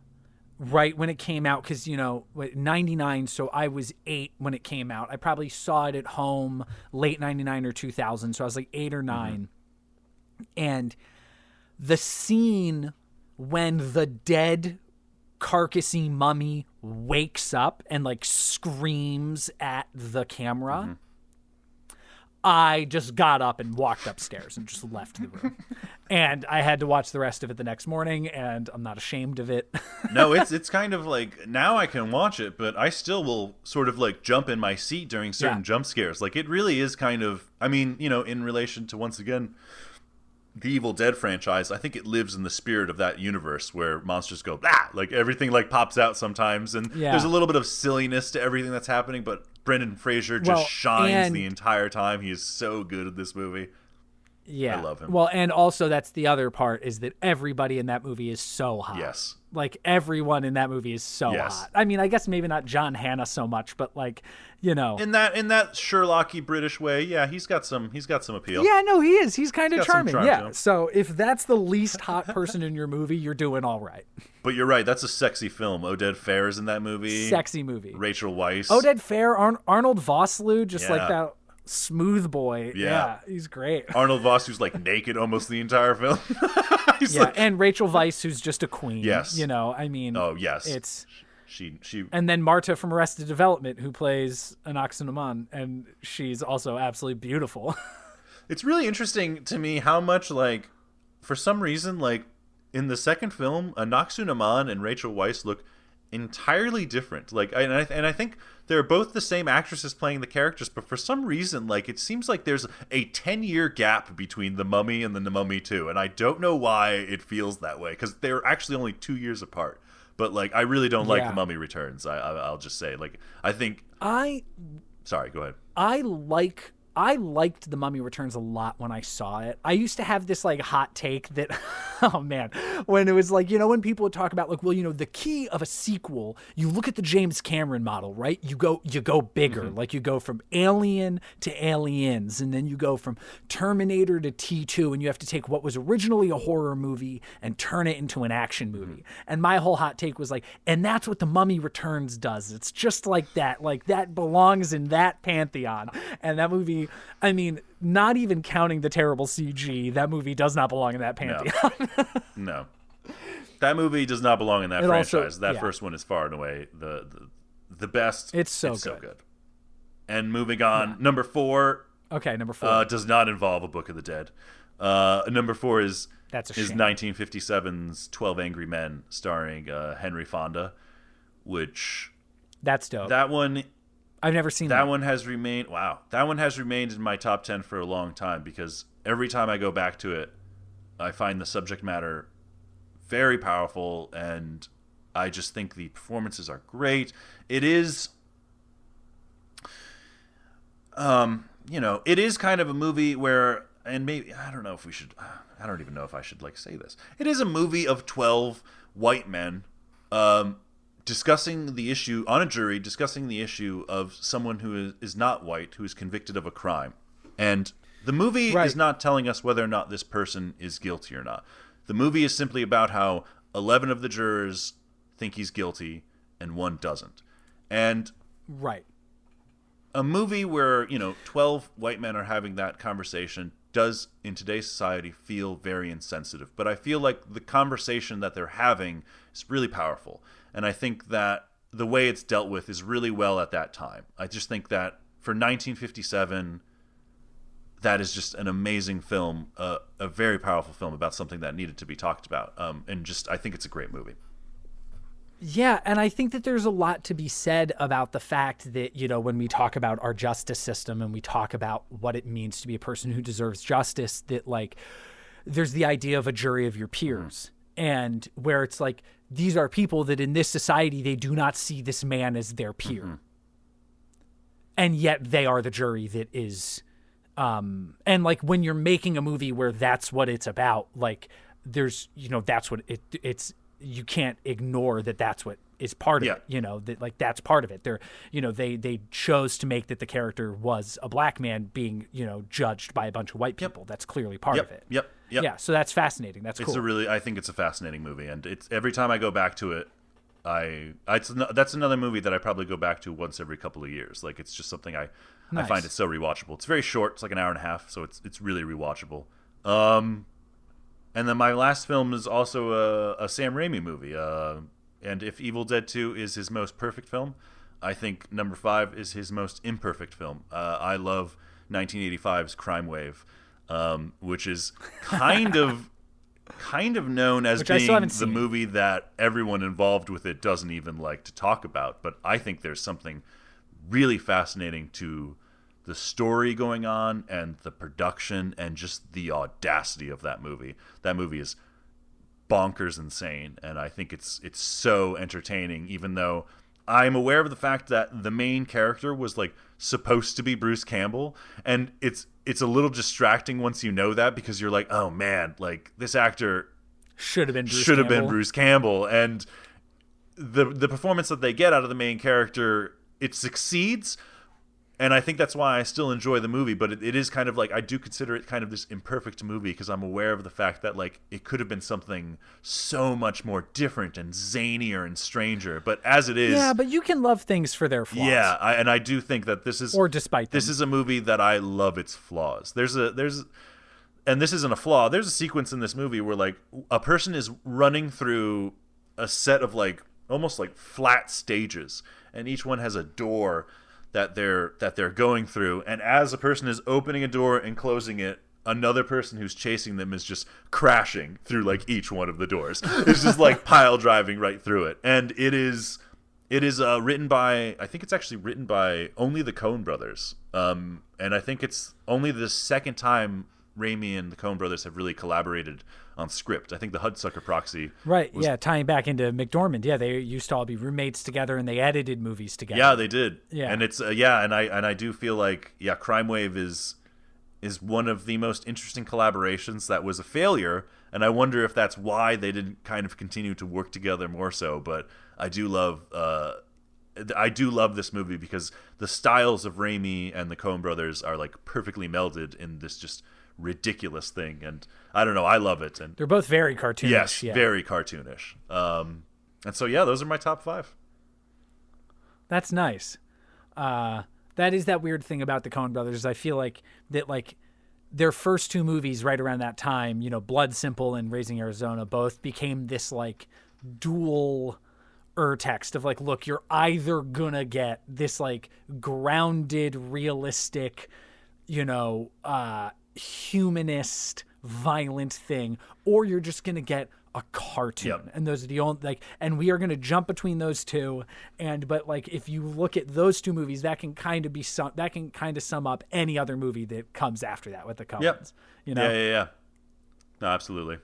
right when it came out, because 99, so I was 8 when it came out. I probably saw it at home late 99 or 2000, so I was 8 or 9. And the scene when the dead carcassy mummy wakes up and screams at the camera, I just got up and walked upstairs and just left the room. And I had to watch the rest of it the next morning, and I'm not ashamed of it. No, it's kind of now I can watch it, but I still will sort of jump in my seat during certain jump scares. It really is kind of, in relation to, once again, the Evil Dead franchise, I think it lives in the spirit of that universe where monsters go, blah! Everything pops out sometimes, and there's a little bit of silliness to everything that's happening, but Brendan Fraser just shines the entire time. He is so good at this movie. Yeah. I love him. Well, and also that's the other part is that everybody in that movie is so hot. Yes. Like everyone in that movie is so hot. I mean, I guess maybe not John Hannah so much, but like, you know. In that Sherlocky British way, yeah, he's got some appeal. Yeah, no, he is. He's kind of charming. Yeah. Too. So if that's the least hot person in your movie, you're doing all right. But you're right. That's a sexy film. Oded Fehr is in that movie. Sexy movie. Rachel Weisz. Oded Fehr, Arnold Vosloo, just like that smooth boy. Yeah, he's great. Arnold Voss, who's like naked almost the entire film. And Rachel Weisz, who's just a queen. Yes. You know, I mean. Oh, yes. It's. She. And then Marta from Arrested Development, who plays Anaxunaman, and she's also absolutely beautiful. It's really interesting to me how much, like, for some reason, like, in the second film, Anaxunaman and Rachel Weisz look entirely different. Like, and I think they're both the same actresses playing the characters, but for some reason, like, it seems like there's a 10-year gap between The Mummy and The Mummy 2, and I don't know why it feels that way, because they're actually only 2 years apart. But, like, I really don't like The Mummy Returns. I'll just say, like, I think... Sorry, go ahead. I liked The Mummy Returns a lot when I saw it. I used to have this like hot take that, oh man, when it was like, you know, when people would talk about like, well, you know, the key of a sequel, you look at the James Cameron model, right? You go bigger, like you go from Alien to Aliens, and then you go from Terminator to T2, and you have to take what was originally a horror movie and turn it into an action movie. And my whole hot take was like, and that's what The Mummy Returns does. It's just like that belongs in that pantheon. And that movie, I mean, not even counting the terrible CG, that movie does not belong in that pantheon. No. That movie does not belong in that franchise. That first one is far and away the best. It's so good. And moving on, number 4. Okay, number 4 does not involve A Book of the Dead. Number 4 is 1957's 12 Angry Men, starring Henry Fonda, which that's dope. That one. I've never seen that. That one has remained. Wow, that one has remained in my top 10 for a long time, because every time I go back to it, I find the subject matter very powerful, and I just think the performances are great. It is, it is kind of a movie where, and maybe I don't even know if I should like say this. It is a movie of 12 white men, discussing the issue on a jury, discussing the issue of someone who is not white, who is convicted of a crime. And the movie is not telling us whether or not this person is guilty or not. The movie is simply about how 11 of the jurors think he's guilty and 1 doesn't. And a movie where, 12 white men are having that conversation does, in today's society, feel very insensitive. But I feel like the conversation that they're having is really powerful. And I think that the way it's dealt with is really well at that time. I just think that for 1957, that is just an amazing film, a very powerful film about something that needed to be talked about. I think it's a great movie. Yeah, and I think that there's a lot to be said about the fact that, when we talk about our justice system and we talk about what it means to be a person who deserves justice, that, like, there's the idea of a jury of your peers. And where it's like, these are people that in this society, they do not see this man as their peer. And yet they are the jury that is... and, like, when you're making a movie where that's what it's about, like, there's, that's what it's... You can't ignore that that's what is part of it, that like that's part of it. They're, they chose to make that the character was a black man being, judged by a bunch of white people. That's clearly part of it. Yeah. So that's fascinating. That's cool. I think it's a fascinating movie. And it's every time I go back to it, that's another movie that I probably go back to once every couple of years. Like, it's just something I find it so rewatchable. It's very short. It's like an hour and a half. So it's really rewatchable. And then my last film is also a Sam Raimi movie. And if Evil Dead 2 is his most perfect film, I think number 5 is his most imperfect film. I love 1985's Crime Wave, which is kind of known as being the movie that everyone involved with it doesn't even like to talk about. But I think there's something really fascinating to the story going on and the production and just the audacity of that movie. That movie is bonkers insane, and I think it's so entertaining, even though I'm aware of the fact that the main character was like supposed to be Bruce Campbell, and it's a little distracting once you know that, because you're like, oh man, like this actor should have been Bruce Campbell, and the performance that they get out of the main character, it succeeds. And I think that's why I still enjoy the movie, but it is kind of like, I do consider it kind of this imperfect movie, because I'm aware of the fact that like it could have been something so much more different and zanier and stranger. But as it is, yeah, but you can love things for their flaws. Yeah, and I do think that this is, or despite them. This is a movie that I love its flaws. And this isn't a flaw. There's a sequence in this movie where like a person is running through a set of like almost like flat stages, and each one has a door that they're going through, and as a person is opening a door and closing it, another person who's chasing them is just crashing through like each one of the doors. It's just like pile driving right through it. And it is written by, I think it's actually written by only the Coen brothers, and I think it's only the second time Raimi and the Coen brothers have really collaborated on script. I think the Hudsucker Proxy. Right, yeah, tying back into McDormand. Yeah, they used to all be roommates together, and they edited movies together. Yeah, they did. Yeah. And it's and I do feel like Crime Wave is one of the most interesting collaborations that was a failure, and I wonder if that's why they didn't kind of continue to work together more so. But I do love this movie because the styles of Raimi and the Coen brothers are like perfectly melded in this just ridiculous thing, and I don't know, I love it. And they're both very cartoonish. Yes, yeah. very cartoonish. And so those are my top 5. That's nice. That is that weird thing about the Coen brothers. I feel like that, like their first 2 movies right around that time, you know, Blood Simple and Raising Arizona, both became this like dual text of like, look, you're either gonna get this like grounded, realistic, you know, humanist, violent thing, or you're just gonna get a cartoon. Yep. And those are the only like, and we are gonna jump between those two. But like, if you look at those 2 movies, that can kind of sum up any other movie that comes after that with the Coens. Yep. You know? Yeah. No, absolutely.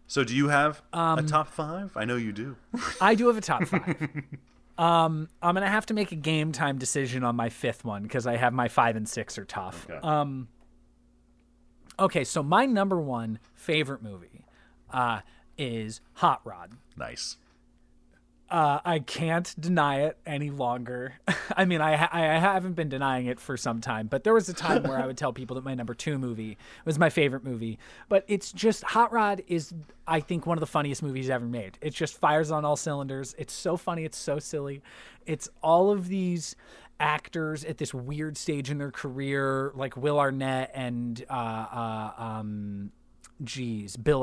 So do you have a top 5? I know you do. I do have a top 5. I'm gonna have to make a game time decision on my 5th one, because I have my 5 and 6 are tough. Okay. Okay, so my number 1 favorite movie is Hot Rod. Nice. I can't deny it any longer. I mean, I haven't been denying it for some time, but there was a time where I would tell people that my number 2 movie was my favorite movie. But it's just, Hot Rod is, I think, one of the funniest movies ever made. It just fires on all cylinders. It's so funny. It's so silly. It's all of these actors at this weird stage in their career, like Will Arnett and Bill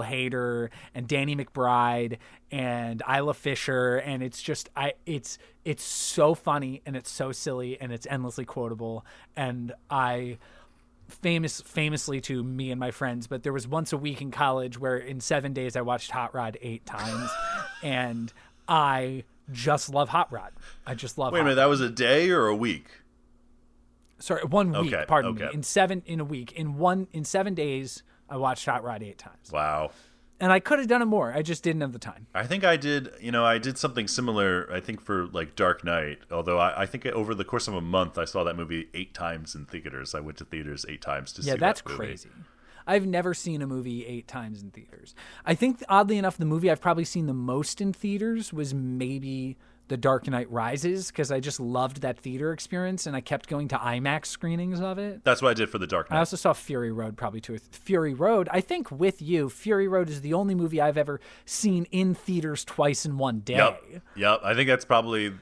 Hader and Danny McBride and Isla Fisher, and it's just it's so funny, and it's so silly, and it's endlessly quotable. And I famously to me and my friends, but there was once a week in college where in 7 days I watched Hot Rod 8 times, and I just love Hot Rod. I just love. Wait a minute, that was a day or a week? Sorry, 1 week. Okay, Pardon okay. me. In a week. In 7 days, I watched Hot Rod 8 times. Wow. And I could have done it more. I just didn't have the time. I think I did something similar, I think, for like Dark Knight, although I think over the course of a month I saw that movie 8 times in theaters. I went to theaters 8 times to see that movie. Yeah, that's crazy. I've never seen a movie 8 times in theaters. I think, oddly enough, the movie I've probably seen the most in theaters was maybe The Dark Knight Rises, because I just loved that theater experience, and I kept going to IMAX screenings of it. That's what I did for The Dark Knight. I also saw Fury Road probably too. Fury Road, I think with you, Fury Road is the only movie I've ever seen in theaters twice in one day. Yep. I think that's probably...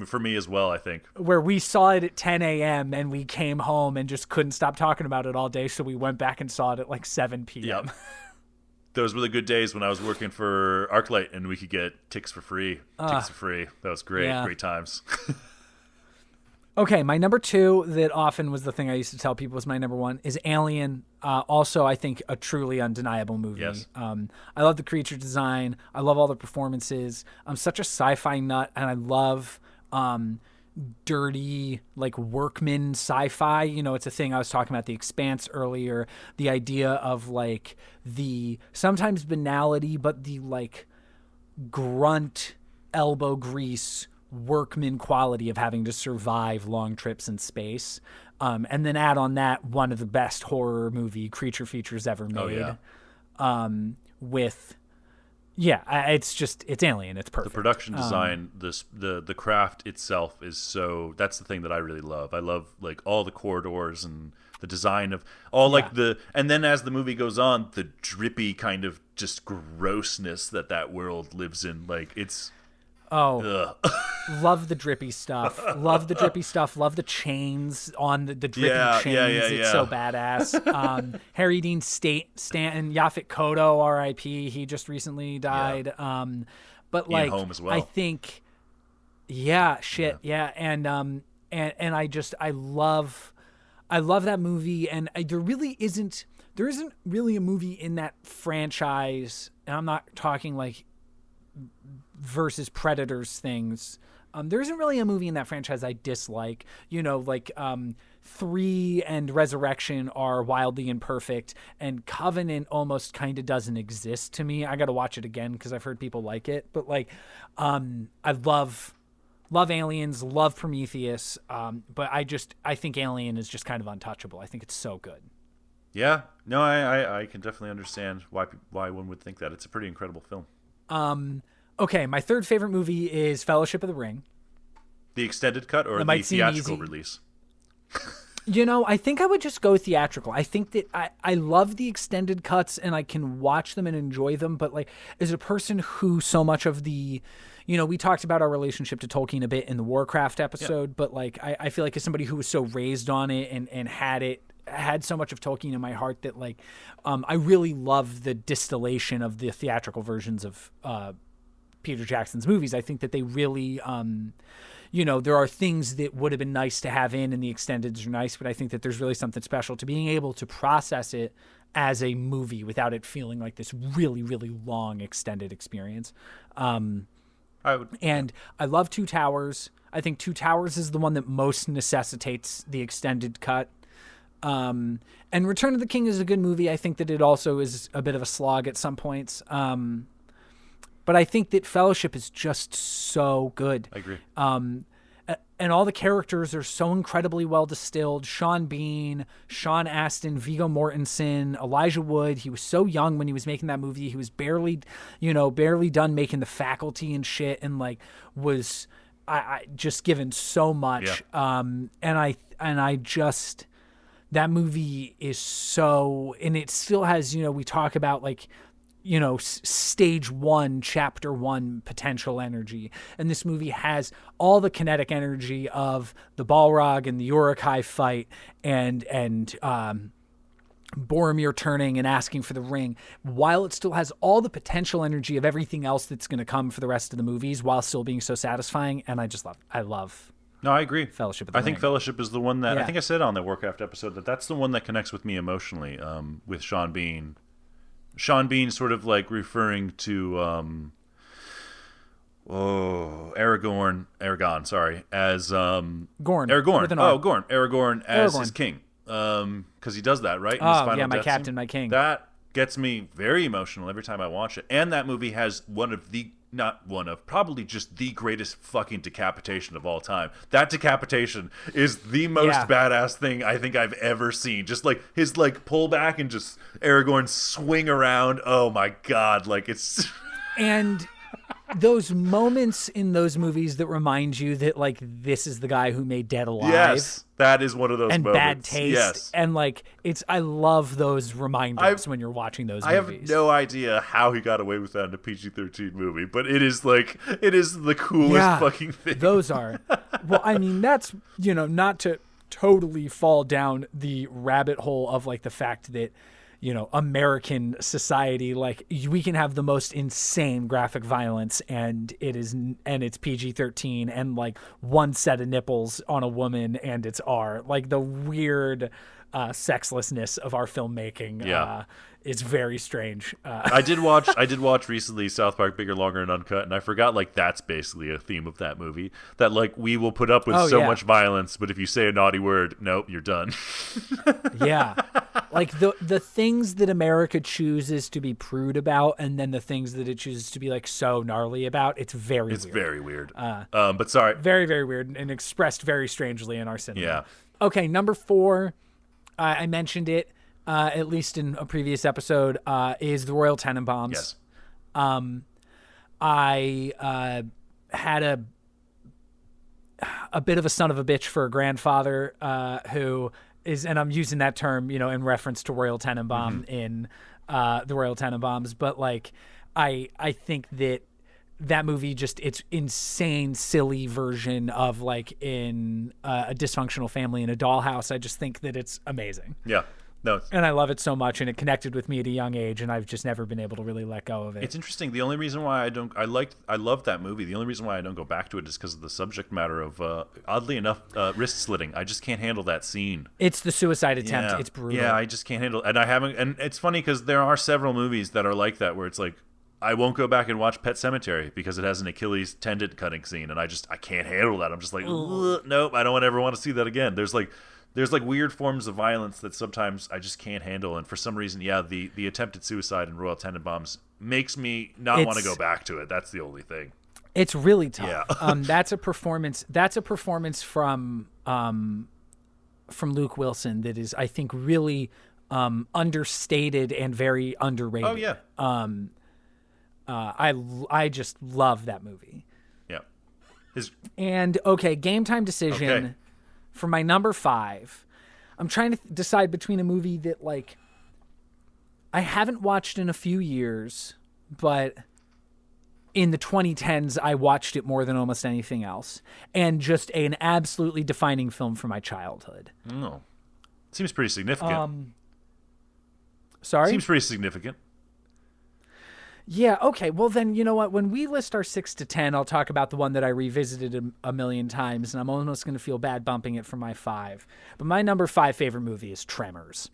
for me as well, I think. Where we saw it at 10 a.m. and we came home and just couldn't stop talking about it all day, so we went back and saw it at like 7 p.m. Yep. Those were the good days when I was working for ArcLight and we could get tickets for free. That was great. Yeah. Great times. Okay, my number 2 that often was the thing I used to tell people was my number 1 is Alien. Also, I think a truly undeniable movie. Yes. I love the creature design. I love all the performances. I'm such a sci-fi nut, and I love dirty, like workman sci-fi. You know, it's a thing I was talking about The Expanse earlier. The idea of like the sometimes banality, but the like grunt elbow grease workman quality of having to survive long trips in space. And then add on that one of the best horror movie creature features ever made. It's Alien. It's perfect. The production design, the craft itself is that's the thing that I really love. I love like all the corridors and the design of all and then as the movie goes on, the drippy kind of just grossness that world lives in. Like it's love the drippy stuff. Love the drippy stuff. Love the chains on the drippy chains. It's so badass. Harry Dean Stanton, Yaphet Kotto, R.I.P. He just recently died. But like, Home as well. I think, and I love that movie, and there isn't really a movie in that franchise, and I'm not talking like versus Predators things. There isn't really a movie in that franchise I dislike. 3 and Resurrection are wildly imperfect, and Covenant almost kind of doesn't exist to me. I got to watch it again because I've heard people like it. But like, I love Aliens, love Prometheus, but I think Alien is just kind of untouchable. I think it's so good. Yeah, no, I can definitely understand why one would think that. It's a pretty incredible film. Okay, my third favorite movie is Fellowship of the Ring. The extended cut or the theatrical release? I think I would just go theatrical. I think that I love the extended cuts and I can watch them and enjoy them. But like, as a person who so much of the, we talked about our relationship to Tolkien a bit in the Warcraft episode, but like, I feel like as somebody who was so raised on it and had so much of Tolkien in my heart that like, I really love the distillation of the theatrical versions of Peter Jackson's movies. I think that they really, there are things that would have been nice to have in the extendeds are nice, but I think that there's really something special to being able to process it as a movie without it feeling like this really, really long extended experience. I love Two Towers. I think Two Towers is the one that most necessitates the extended cut. And Return of the King is a good movie. I think that it also is a bit of a slog at some points. But I think that Fellowship is just so good. I agree. And all the characters are so incredibly well distilled. Sean Bean, Sean Astin, Viggo Mortensen, Elijah Wood. He was so young when he was making that movie. He was barely done making The Faculty and shit, and like was I just given so much. Yeah. That movie is so, and it still has, we talk about like, stage 1, chapter 1 potential energy. And this movie has all the kinetic energy of the Balrog and the Uruk-hai fight and Boromir turning and asking for the ring, while it still has all the potential energy of everything else that's going to come for the rest of the movies while still being so satisfying. And I love No, I agree. Fellowship of the Ring. I think Fellowship is the one that, I think I said on the Warcraft episode, that's the one that connects with me emotionally, with Sean Bean. Sean Bean sort of like referring to Aragorn, sorry, as Gorn. Aragorn as his king. Because he does that, right? In his final my death captain, scene. my king. That gets me very emotional every time I watch it. And that movie has probably just the greatest fucking decapitation of all time. That decapitation is the most badass thing I think I've ever seen. Just like his like pull back and just Aragorn swing around. Oh my God. Like it's and those moments in those movies that remind you that like this is the guy who made Dead Alive. Yes, that is one of those and moments. Bad Taste. Yes. And like I love those reminders when you're watching those movies. I have no idea how he got away with that in a PG-13 movie, but it is the coolest fucking thing. Those are. Well, I mean, that's, not to totally fall down the rabbit hole of like the fact that American society, like we can have the most insane graphic violence and it's PG-13 and like one set of nipples on a woman and it's R. Like the weird sexlessness of our filmmaking is very strange. I did watch recently South Park Bigger, Longer, and Uncut, and I forgot like that's basically a theme of that movie, that like we will put up with much violence, but if you say a naughty word, nope, you're done. Yeah. Like the things that America chooses to be prude about, and then the things that it chooses to be like so gnarly about, it's weird. Very weird. But sorry. Very, very weird, and expressed very strangely in our cinema. Yeah. Okay, number 4, I mentioned it at least in a previous episode, is the Royal Tenenbaums. Yes. I had a bit of a son of a bitch for a grandfather who is, and I'm using that term, in reference to Royal Tenenbaum in the Royal Tenenbaums, but like I think that movie just, it's insane, silly version of like in a dysfunctional family in a dollhouse. I just think that it's amazing. Yeah. No. And I love it so much, and it connected with me at a young age, and I've just never been able to really let go of it. It's interesting. The only reason why I love that movie. The only reason why I don't go back to it is because of the subject matter of, oddly enough, wrist slitting. I just can't handle that scene. It's the suicide attempt. Yeah. It's brutal. Yeah, I just can't handle it. And it's funny because there are several movies that are like that, where it's like, I won't go back and watch Pet Sematary because it has an Achilles tendon cutting scene, and I can't handle that. I'm just like, nope, I don't ever want to see that again. There's weird forms of violence that sometimes I just can't handle, and for some reason, the attempted suicide in Royal Tenenbaums makes me not want to go back to it. That's the only thing. It's really tough. Yeah. That's a performance from Luke Wilson that is, I think, really understated and very underrated. Oh yeah. I just love that movie. Yeah. And okay, game time decision. Okay. For my number 5, I'm trying to decide between a movie that like I haven't watched in a few years, but in the 2010s I watched it more than almost anything else, and just an absolutely defining film for my childhood. Oh, seems pretty significant. Sorry? Seems pretty significant. Yeah, okay. Well, then, you know what? When we list our 6 to 10, I'll talk about the one that I revisited a million times, and I'm almost going to feel bad bumping it from my 5. But my number 5 favorite movie is Tremors.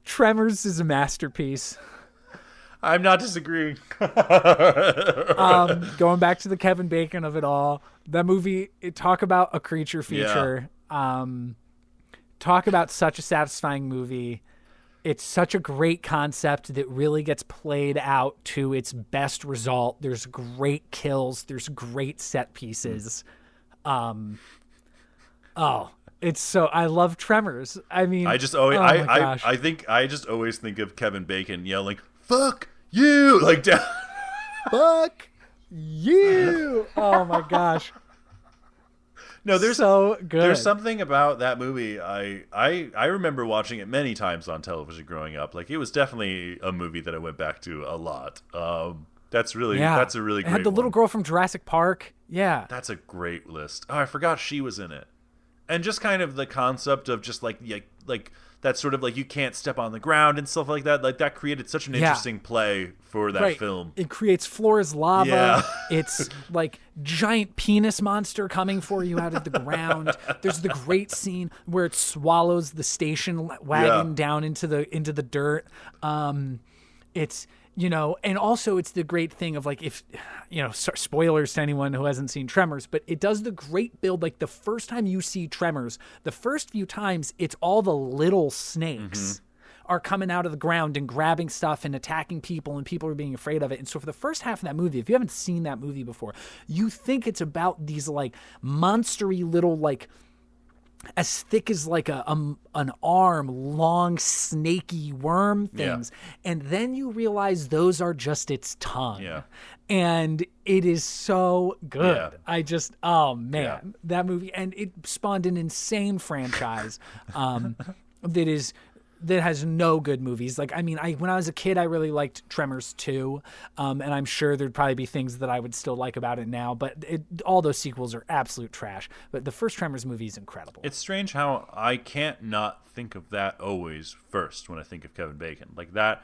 Tremors is a masterpiece. I'm not disagreeing. Going back to the Kevin Bacon of it all, that movie, talk about a creature feature. Yeah. Talk about such a satisfying movie. It's such a great concept that really gets played out to its best result. There's great kills. There's great set pieces. It's so, I love Tremors. I mean, I think I just always think of Kevin Bacon yelling, "Fuck you!" like down. Fuck you! Oh my gosh. No, there's so good. There's something about that movie. I remember watching it many times on television growing up. Like, it was definitely a movie that I went back to a lot. That's a really great. It had the little girl from Jurassic Park. Yeah, that's a great list. Oh, I forgot she was in it. And just kind of the concept of just like that sort of like you can't step on the ground and stuff like that. Like, that created such an interesting play for that film. It creates floors lava. Yeah. It's like giant penis monster coming for you out of the ground. There's the great scene where it swallows the station wagon down into the dirt. It's, and also it's the great thing of like, if, spoilers to anyone who hasn't seen Tremors, but it does the great build. Like, the first time you see Tremors, the first few times, it's all the little snakes are coming out of the ground and grabbing stuff and attacking people, and people are being afraid of it. And so for the first half of that movie, if you haven't seen that movie before, you think it's about these like monstery little, like, as thick as like an arm, long, snaky worm things. Yeah. And then you realize those are just its tongue. Yeah. And it is so good. Yeah. I just, that movie. And it spawned an insane franchise that has no good movies. Like, I mean, when I was a kid, I really liked Tremors 2, and I'm sure there'd probably be things that I would still like about it now, but all those sequels are absolute trash. But the first Tremors movie is incredible. It's strange how I can't not think of that always first when I think of Kevin Bacon. Like, that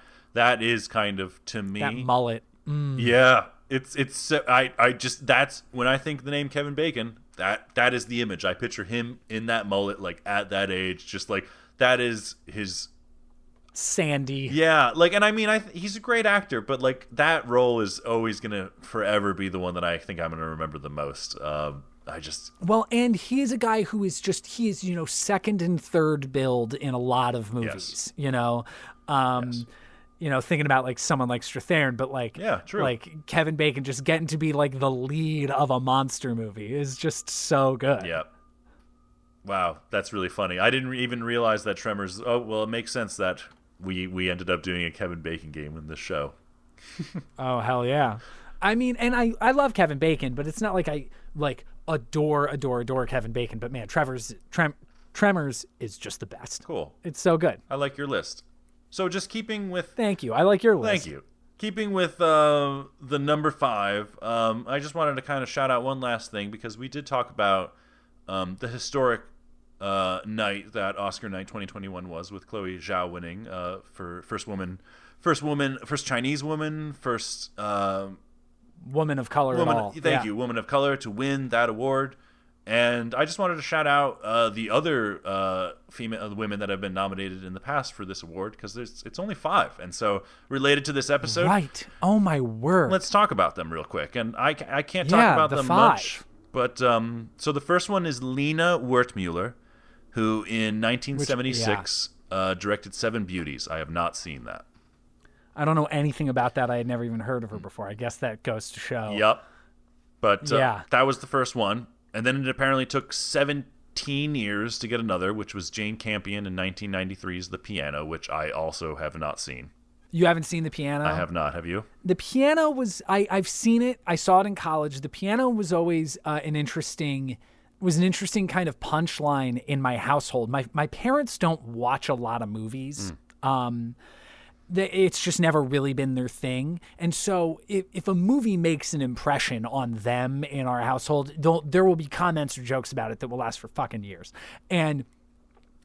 is kind of, to me, that mullet. Yeah. I just, that's when I think the name Kevin Bacon, that is the image. I picture him in that mullet, like, at that age, just like, that is his Sandy. Yeah, like, and I mean, he's a great actor, but like, that role is always gonna forever be the one that I think I'm gonna remember the most. Well, and he is a guy who is second and third build in a lot of movies, thinking about like someone like Strathairn, but like, true. Like Kevin Bacon just getting to be like the lead of a monster movie is just so good. Yep. Wow, that's really funny. I didn't even realize that Tremors. Oh, well, it makes sense that we ended up doing a Kevin Bacon game in this show. Oh, hell yeah. I mean, and I love Kevin Bacon, but it's not like I like adore Kevin Bacon. But man, Tremors is just the best. Cool. It's so good. I like your list. So just keeping with... Thank you. I like your list. Thank you. Keeping with the number 5, I just wanted to kind of shout out one last thing because we did talk about the historic night that Oscar night 2021 was, with Chloé Zhao winning for first Chinese woman, first woman of color at all. Thank you, woman of color to win that award. And I just wanted to shout out the other female women that have been nominated in the past for this award, because it's only 5, and so related to this episode. Right. Oh my word. Let's talk about them real quick. And I can't talk about them 5. much, but so the first one is Lena Wertmüller, who in 1976 directed Seven Beauties. I have not seen that. I don't know anything about that. I had never even heard of her before. I guess that goes to show. Yep. But that was the first one. And then it apparently took 17 years to get another, which was Jane Campion in 1993's The Piano, which I also have not seen. You haven't seen The Piano? I have not. Have you? The Piano was... I've seen it. I saw it in college. The Piano was always an interesting kind of punchline in my household. My parents don't watch a lot of movies. It's just never really been their thing. And so if a movie makes an impression on them in our household, there will be comments or jokes about it that will last for fucking years. And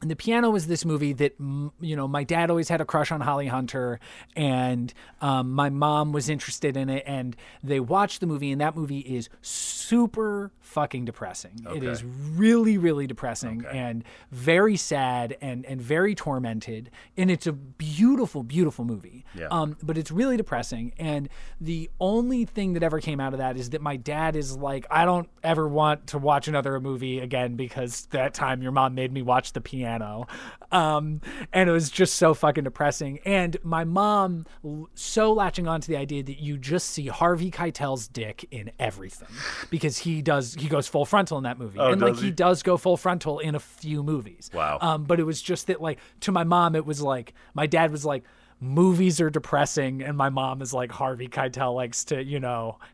The Piano was this movie that, my dad always had a crush on Holly Hunter, and my mom was interested in it, and they watched the movie, and that movie is super fucking depressing. Okay. It is really, really depressing and very sad and very tormented, and it's a beautiful, beautiful movie. Yeah. But it's really depressing, and the only thing that ever came out of that is that my dad is like, I don't ever want to watch another movie again because that time your mom made me watch The Piano. And it was just so fucking depressing. And my mom so latching on to the idea that you just see Harvey Keitel's dick in everything, because he goes full frontal in that movie. Oh, and he does go full frontal in a few movies. Wow. But it was just that, like, to my mom, it was like, my dad was like, movies are depressing, and my mom is like, Harvey Keitel likes to,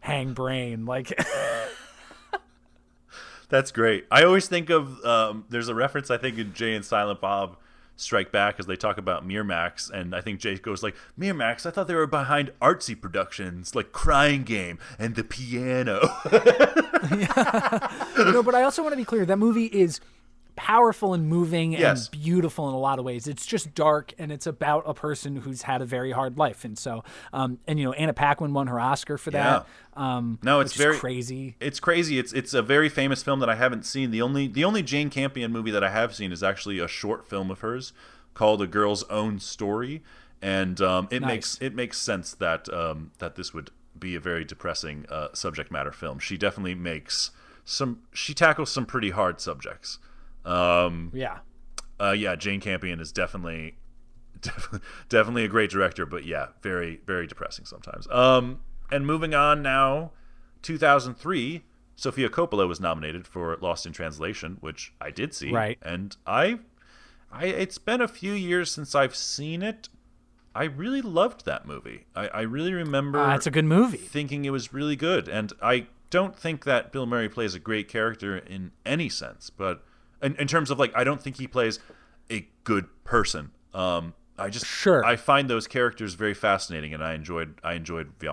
hang brain. Like, that's great. I always think of there's a reference, I think, in Jay and Silent Bob Strike Back, as they talk about Miramax, and I think Jay goes like, Miramax, I thought they were behind artsy productions like Crying Game and The Piano. No, but I also want to be clear, that movie is powerful and moving and beautiful in a lot of ways. It's just dark, and it's about a person who's had a very hard life. And so, Anna Paquin won her Oscar for that. No, it's very crazy. It's crazy. It's a very famous film that I haven't seen. The only Jane Campion movie that I have seen is actually a short film of hers called A Girl's Own Story, and it makes sense that that this would be a very depressing subject matter film. She definitely she tackles some pretty hard subjects. Jane Campion is definitely a great director, but very, very depressing sometimes. And moving on now, 2003, Sofia Coppola was nominated for Lost in Translation, which I did see. Right. And it's been a few years since I've seen it. I really loved that movie. I really remember it's a good movie, thinking it was really good. And I don't think that Bill Murray plays a great character in any sense, but in terms of, like, I don't think he plays a good person. I find those characters very fascinating, and I enjoyed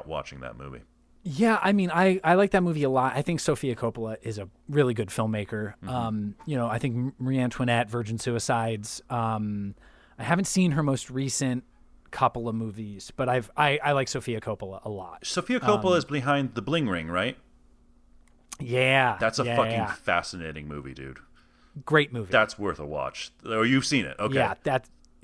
watching that movie. Yeah, I mean, I like that movie a lot. I think Sofia Coppola is a really good filmmaker. Mm-hmm. I think Marie Antoinette, Virgin Suicides. I haven't seen her most recent couple of movies, but I like Sofia Coppola a lot. Sofia Coppola is behind The Bling Ring, right? Yeah. That's a fucking fascinating movie, dude. Great movie. That's worth a watch. Oh, you've seen it. Okay. Yeah,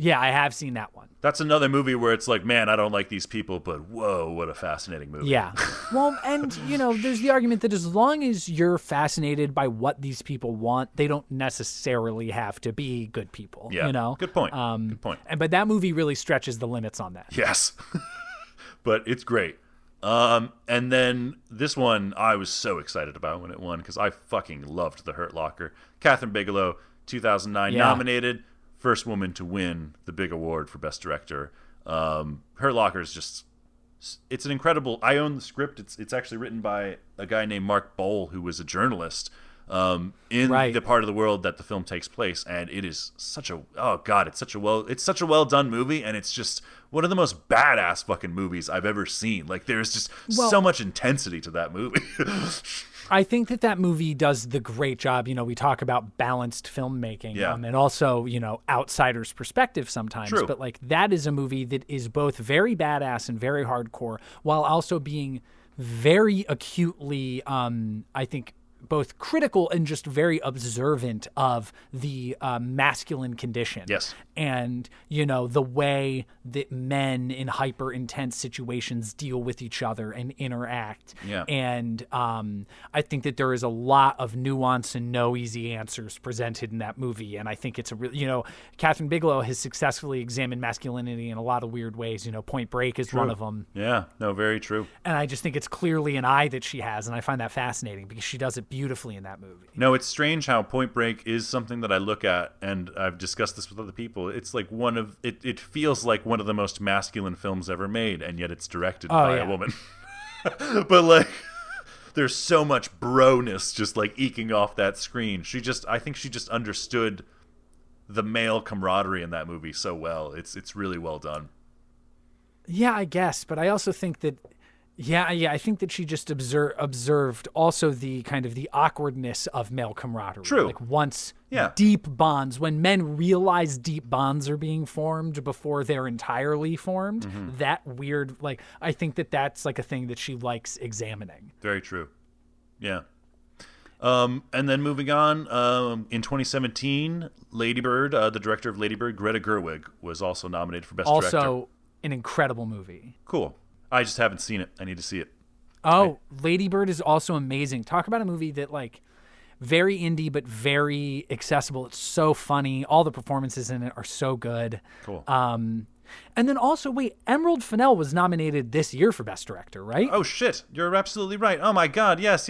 Yeah, I have seen that one. That's another movie where it's like, man, I don't like these people, but whoa, what a fascinating movie. Yeah. Well, and, there's the argument that as long as you're fascinated by what these people want, they don't necessarily have to be good people, Yeah, good point. Good point. But that movie really stretches the limits on that. Yes. But it's great. And then this one I was so excited about when it won because I fucking loved The Hurt Locker. Catherine Bigelow, 2009, nominated. First woman to win the big award for Best Director. Hurt Locker is just, it's an incredible, I own the script. It's actually written by a guy named Mark Bowl, who was a journalist in the part of the world that the film takes place. And it is such a, it's such a well done movie. And it's just one of the most badass fucking movies I've ever seen. Like there's just so much intensity to that movie. I think that movie does the great job. We talk about balanced filmmaking and also, outsider's perspective sometimes. True. But like that is a movie that is both very badass and very hardcore while also being very acutely, I think, both critical and just very observant of the masculine condition. Yes. And, the way that men in hyper intense situations deal with each other and interact. Yeah. And I think that there is a lot of nuance and no easy answers presented in that movie. And I think it's a really, Catherine Bigelow has successfully examined masculinity in a lot of weird ways. Point Break is one of them. Yeah. No, very true. And I just think it's clearly an eye that she has. And I find that fascinating because she does it beautifully in that movie. No, it's strange how Point Break is something that I look at, and I've discussed this with other people. It's like it feels like one of the most masculine films ever made, and yet it's directed by a woman. But like, there's so much bro-ness just like eking off that screen. I think she just understood the male camaraderie in that movie so well. It's really well done. Yeah, I guess, but I also think that I think that she just observed also the kind of the awkwardness of male camaraderie. True. Like once deep bonds, when men realize deep bonds are being formed before they're entirely formed, that weird, like, I think that that's like a thing that she likes examining. Very true. Yeah. And then moving on, in 2017, Lady Bird, the director of Lady Bird, Greta Gerwig, was also nominated for Best Director. Also an incredible movie. Cool. I just haven't seen it. I need to see it. Oh, Lady Bird is also amazing. Talk about a movie that, like, very indie but very accessible. It's so funny. All the performances in it are so good. Cool. And then also, wait, Emerald Fennell was nominated this year for Best Director, right? Oh, shit. You're absolutely right. Oh, my God. Yes.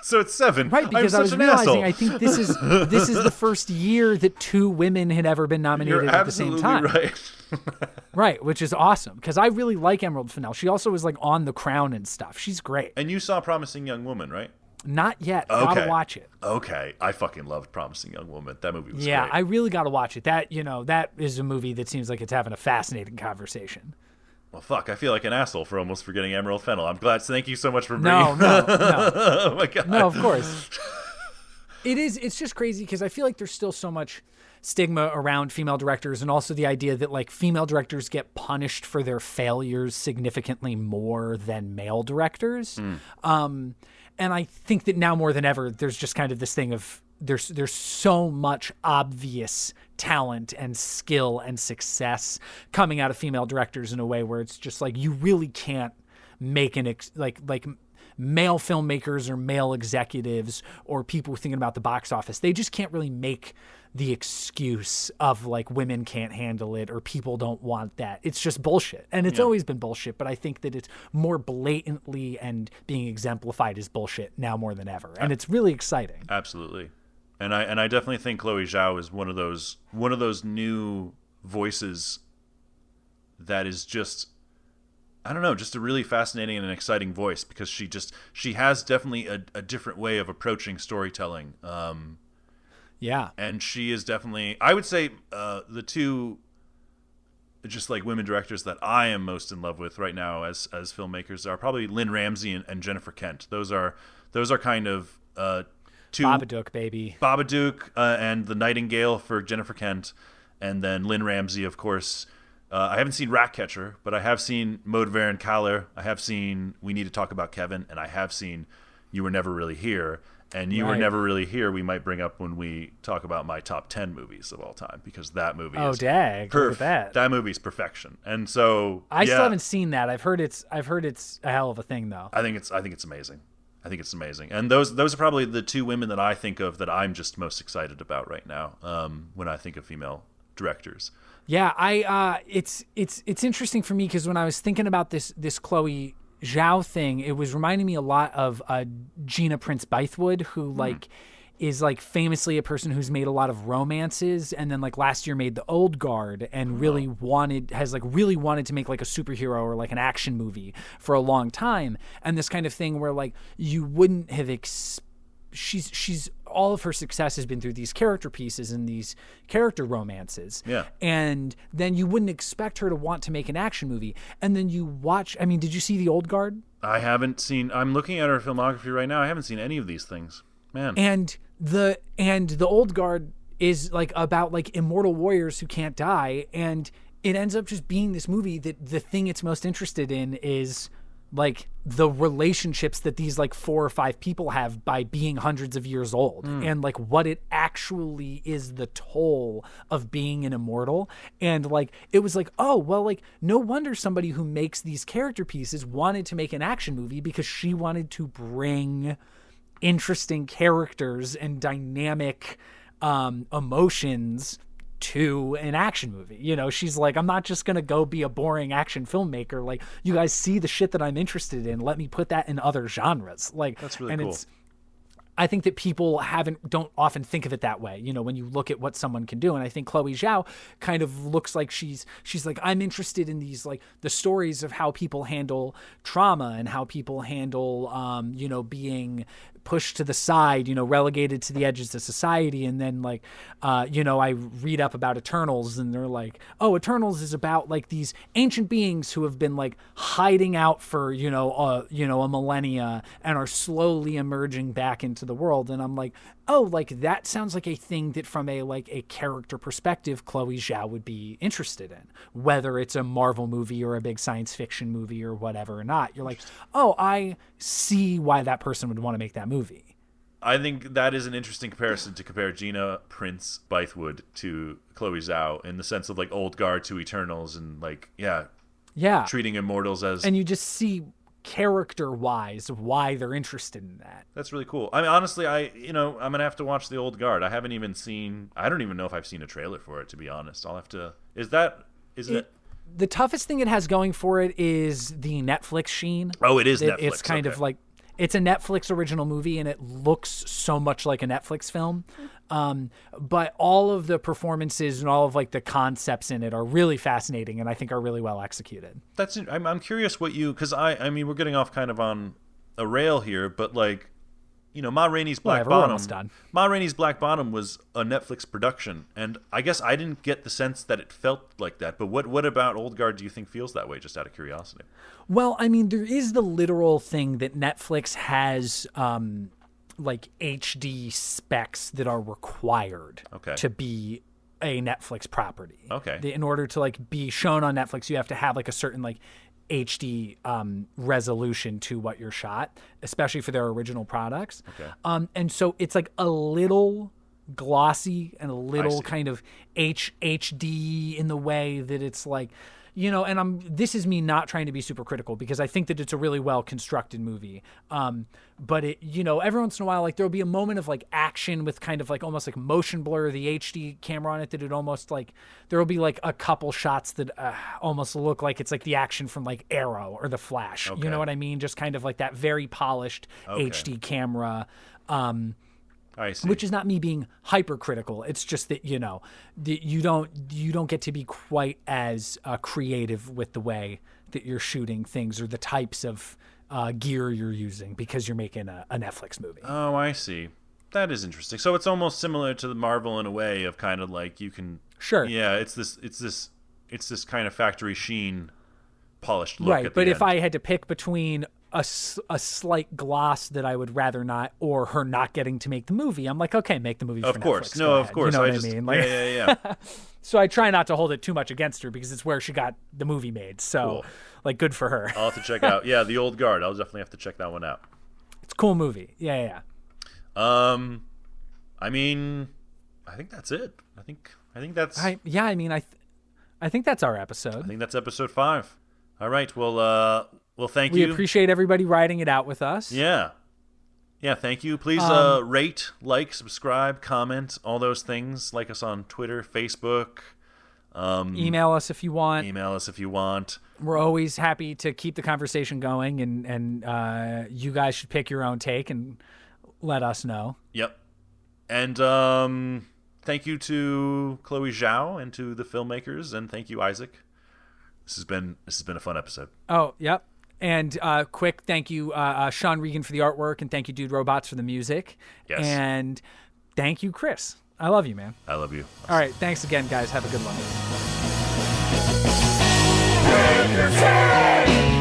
So it's 7. Right, because I was realizing I think this is the first year that 2 women had ever been nominated at the same time. You're absolutely right. Right, which is awesome because I really like Emerald Fennell. She also was like on The Crown and stuff. She's great. And you saw Promising Young Woman, right? Not yet. Gotta watch it. Okay. I fucking loved Promising Young Woman. That movie was great. Yeah, I really gotta watch it. That is a movie that seems like it's having a fascinating conversation. Well, fuck, I feel like an asshole for almost forgetting Emerald Fennell. I'm glad. Thank you so much for bringing... No. Oh, my God. No, of course. It's just crazy because I feel like there's still so much stigma around female directors and also the idea that, like, female directors get punished for their failures significantly more than male directors. And I think that now more than ever, there's just kind of this thing of there's so much obvious talent and skill and success coming out of female directors in a way where it's just like you really can't make like male filmmakers or male executives or people thinking about the box office. They just can't really make the excuse of like women can't handle it or people don't want that. It's just bullshit. And it's always been bullshit, but I think that it's more blatantly and being exemplified as bullshit now more than ever. And it's really exciting. Absolutely. And I definitely think Chloé Zhao is one of those new voices that is just, I don't know, just a really fascinating and an exciting voice because she has definitely a different way of approaching storytelling. Yeah. And she is definitely, I would say, the two just like women directors that I am most in love with right now as filmmakers are probably Lynn Ramsey and Jennifer Kent. Those are kind of two Babadook, baby. Babadook and The Nightingale for Jennifer Kent, and then Lynn Ramsey, of course. I haven't seen Ratcatcher, but I have seen Maud Van Kaller. I have seen We Need to Talk About Kevin, and I have seen You Were Never Really Here. And you were Right. never really here. We might bring up when we talk about my top 10 movies of all time, because that movie is dag, look at that. That movie's perfection. And so I still haven't seen that. I've heard it's a hell of a thing, though. I think it's amazing. I think it's amazing. And those are probably the two women that I think of that I'm just most excited about right now, when I think of female directors. Yeah, it's interesting for me because when I was thinking about this Chloé Zhao thing, it was reminding me a lot of Gina Prince Bythewood, who like is like famously a person who's made a lot of romances, and then like last year made The Old Guard, and really wanted to make like a superhero or like an action movie for a long time, and this kind of thing where like you wouldn't have she's all of her success has been through these character pieces and these character romances. Yeah. And then you wouldn't expect her to want to make an action movie. And then you watch, I mean, did you see The Old Guard? I haven't seen, I'm looking at her filmography right now. I haven't seen any of these things. Man. And the Old Guard is like about like immortal warriors who can't die. And it ends up just being this movie that the thing it's most interested in is like the relationships that these like 4 or 5 people have by being hundreds of years old, and like what it actually is, the toll of being an immortal. And like it was like, oh well, like no wonder somebody who makes these character pieces wanted to make an action movie, because she wanted to bring interesting characters and dynamic emotions to an action movie. You know, she's like, I'm not just gonna go be a boring action filmmaker. Like, you guys see the shit that I'm interested in, let me put that in other genres. Like, that's really cool. I think that people don't often think of it that way, you know, when you look at what someone can do. And I think Chloé Zhao kind of looks like she's like, I'm interested in these, like the stories of how people handle trauma and how people handle, you know, being pushed to the side, you know, relegated to the edges of society. And then like, you know, I read up about Eternals, and they're like, oh, Eternals is about like these ancient beings who have been like hiding out for, a millennia and are slowly emerging back into the world. And I'm like, oh, like that sounds like a thing that from a character perspective, Chloé Zhao would be interested in, whether it's a Marvel movie or a big science fiction movie or whatever or not. You're like, oh, I see why that person would want to make that movie. I think that is an interesting comparison to compare Gina Prince Bythewood to Chloé Zhao in the sense of like Old Guard to Eternals, and like, yeah, treating immortals as, and you just see character-wise why they're interested in that. That's really cool. I mean, honestly, I'm gonna have to watch The Old Guard. I don't even know if I've seen a trailer for it, to be honest. I'll have to. Is it? The toughest thing it has going for it is the Netflix sheen. Oh, it is Netflix. It's kind of like, it's a Netflix original movie, and it looks so much like a Netflix film. But all of the performances and all of like the concepts in it are really fascinating, and I think are really well executed. I'm curious because I mean, we're getting off kind of on a rail here, but like, you know, Ma Rainey's Black Bottom. Ma Rainey's Black Bottom was a Netflix production, and I guess I didn't get the sense that it felt like that. But what about Old Guard do you think feels that way, just out of curiosity? Well, I mean, there is the literal thing that Netflix has like HD specs that are required to be a Netflix property. Okay. In order to like be shown on Netflix, you have to have like a certain like HD resolution to what you're shot, especially for their original products. Okay. And so it's like a little glossy and a little kind of HD in the way that it's like, you know, and this is me not trying to be super critical, because I think that it's a really well constructed movie. But it, you know, every once in a while, like there'll be a moment of like action with kind of like almost like motion blur, the HD camera on it, that it almost like, there'll be like a couple shots that almost look like it's like the action from like Arrow or The Flash. Okay. You know what I mean? Just kind of like that very polished HD camera. I see. Which is not me being hypercritical. It's just that, you know, you don't get to be quite as creative with the way that you're shooting things or the types of gear you're using, because you're making a Netflix movie. Oh, I see. That is interesting. So it's almost similar to the Marvel in a way of kind of like you can. Sure. Yeah, it's this kind of factory sheen, polished look. Right, at but the if end. I had to pick between a slight gloss that I would rather not, or her not getting to make the movie, I'm like, okay, make the movie for course. Netflix. No, of course. You know what I mean? Like, yeah. So I try not to hold it too much against her, because it's where she got the movie made. So, cool. Like, good for her. I'll have to check out. Yeah, The Old Guard. I'll definitely have to check that one out. It's a cool movie. Yeah. I mean, I think that's it. I think that's. I think that's our episode. I think that's episode 5. All right. Well, thank you. We appreciate everybody writing it out with us. Yeah. Yeah, thank you. Please rate, like, subscribe, comment, all those things. Like us on Twitter, Facebook. Email us if you want. We're always happy to keep the conversation going, and you guys should pick your own take and let us know. Yep. And thank you to Chloé Zhao and to the filmmakers, and thank you, Isaac. This has been a fun episode. Oh, yep. And quick thank you, Sean Regan, for the artwork, and thank you, Dude Robots, for the music. Yes. And thank you, Chris. I love you, man. I love you. All right. Thanks again, guys. Have a good one.